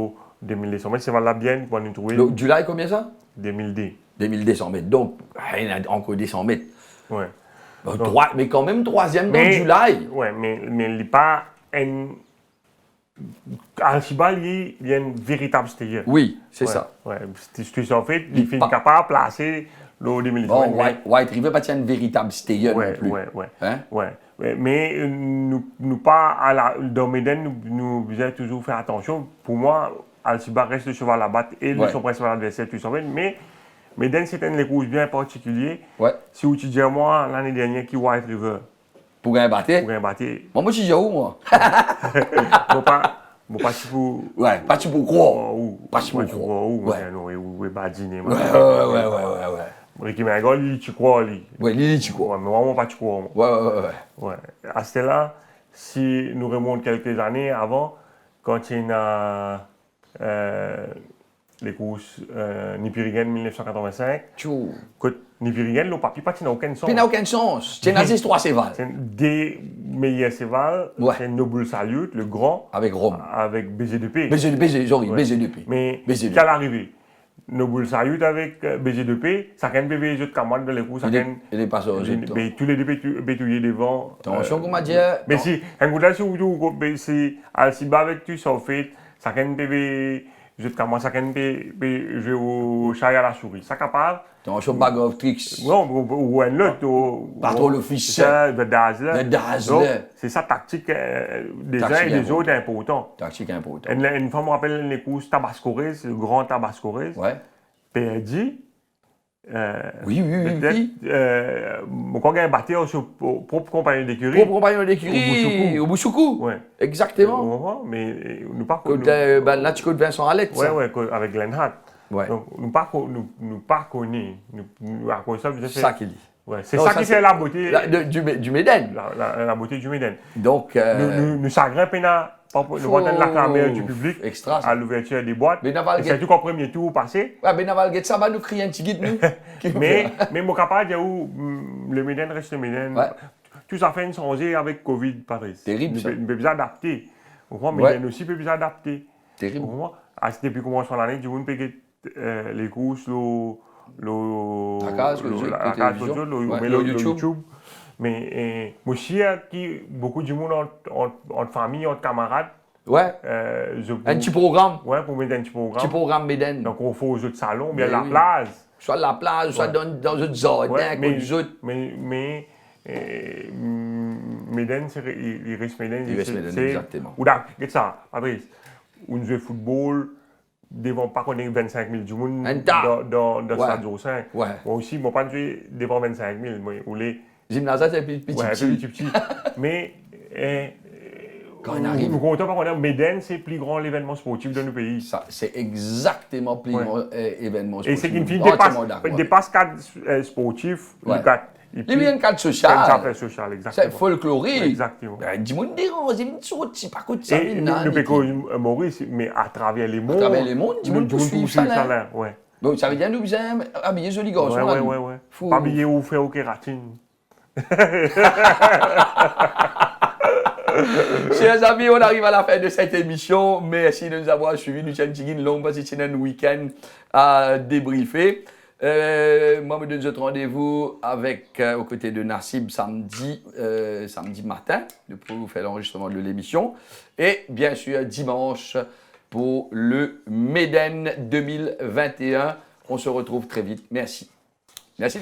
S2: 2200 mètres, c'est valable bien pour nous trouver.
S1: Donc, July, combien ça?
S2: 2000D.
S1: 2200 mètres. Donc, il y en a encore 200 mètres.
S2: Ouais.
S1: Mais quand même, 3e dans July.
S2: Ouais, mais il n'est pas un. Al-Shiba, il y a une véritable stérieur.
S1: Oui, c'est ça.
S2: Ouais, c'est en fait, il finit capable de placer le 2000.
S1: Bon, White River pas une véritable stérieur non plus.
S2: Ouais. Mais nous pas dans Méden, nous devons toujours faire attention. Pour moi, Al-Shiba reste le cheval à battre et son principal adversaire, tout ça. Mais Méden, c'est un courses bien particulier.
S1: Ouais.
S2: Si vous dites moi l'année dernière qui White River.
S1: Pour gagner battre. Moi, je suis où, moi?
S2: Pas si pour.
S1: Ouais, pas si pour croire. Pas si pour croire.
S2: Ouais, badiner.
S1: Ouais.
S2: Ricky Menga, lui, tu crois, lui.
S1: Ouais, lui, tu crois.
S2: Ouais, mais vraiment pas tu crois.
S1: Ouais.
S2: À ce là, si nous remontons quelques années avant, quand il y a les courses Nipirigen 1985, quand Nipirigen, le papier n'a aucun sens.
S1: Il n'a aucun sens. C'est Nazis 3 Céval.
S2: C'est des meilleurs Céval. C'est Noble Salute, le grand.
S1: Avec Rome.
S2: Avec BG2P.
S1: BG2P.
S2: Mais qu'est-ce qui est arrivé? Noble Salute avec BG2P, ça can bébé les autres camarades de l'écoute.
S1: Il est passé aux autres.
S2: Mais tous les deux bétouillés devant.
S1: Attention, comment dire.
S2: Mais si, un coup d'œil, si Al-Shiba avec tu s'en fait, ça can bébé. Je commence à jouer au chat et à la souris. Ça capable.
S1: Attention, bag of tricks.
S2: Non, ou un autre.
S1: Pas trop l'officiel.
S2: De Dazzler. C'est ça tactique des uns et des autres important.
S1: Tactique important.
S2: Une fois, je me rappelle les courses Tabascorez, le grand Tabascorez.
S1: Ouais.
S2: Perdu.
S1: Oui.
S2: Mon collègue a battu sur propre compagnon d'écurie.
S1: Propre compagnon d'écurie. Au Bouchoukou.
S2: Ouais.
S1: Exactement.
S2: Mais nous pas.
S1: Là, tu connais Vincent Alec.
S2: Ouais, avec Glenn Hart.
S1: Ouais.
S2: Donc, nous pas connus. Nous à cause de
S1: ça qu'il dit.
S2: Ouais, c'est ça qui fait la beauté.
S1: Du Méden.
S2: La beauté du Méden.
S1: Donc.
S2: Nous s'agrippons nous voyons la caméra du public
S1: extra,
S2: à l'ouverture des boîtes. C'est tout qu'au premier tour passé.
S1: Ouais, Benaval Get ça va nous crier un petit guide, nous.
S2: mais mon capable, le Méden reste le Méden.
S1: Ouais.
S2: Tout ça fait une changée avec Covid, Paris.
S1: Terrible, ça.
S2: Nous peut bien adapter. Méden aussi peut bien adapter.
S1: Terrible.
S2: Depuis le commencement de l'année, du monde peut les courses,
S1: la case,
S2: le YouTube. Mais aussi, beaucoup de monde entre famille, entre camarades.
S1: Ouais. Un petit programme.
S2: Ouais, pour mettre un petit programme.
S1: Petit programme Méden.
S2: Donc, on fait aux autres salons, bien la plage.
S1: Soit la plage, soit dans les autres jardins, les autres.
S2: Mais Méden, il reste Méden.
S1: Il reste Méden, exactement.
S2: Ou là, regarde ça, Patrice. On joue au football. Devant pas connaître 25 000 du monde dans le stade Joe 5.
S1: Ouais.
S2: Moi aussi, moi pas jouer devant 25 000. Moi, ou les
S1: gymnase, c'est petit.
S2: Ouais, petit. Mais
S1: Quand on arrive.
S2: Nous comptons par exemple, Médène, c'est le plus grand événement sportif de nos pays.
S1: Ça, c'est exactement le plus grand événement sportif.
S2: Et c'est qu'une fille
S1: Entièrement
S2: dépasse cadre sportif,
S1: Ouais.
S2: le cadre.
S1: Il y a un cadre
S2: C'est une
S1: social.
S2: affaire sociale,
S1: C'est
S2: exactement.
S1: folklorique.
S2: Exactement.
S1: Dis-moi une dérange, une sorte, c'est pas quoi de ça.
S2: Et nous pécons Maurice, mais à travers les mondes.
S1: À travers les mondes, dis-moi
S2: nous
S1: pour suivre
S2: suivre
S1: ça.
S2: là. Ouais.
S1: Bon, ça veut dire nous sommes habillés jolis garçons.
S2: Ouais.
S1: Fou.
S2: Pas habillé ou faire au kératine.
S1: Chers amis, on arrive à la fin de cette émission. Merci de nous avoir suivis. Nous sommes un long parce que c'est un week-end à débriefer. Moi, je me donne rendez-vous avec, aux côtés de Nassib samedi matin pour vous faire l'enregistrement de l'émission. Et bien sûr, dimanche pour le Médène 2021. On se retrouve très vite. Merci. Merci.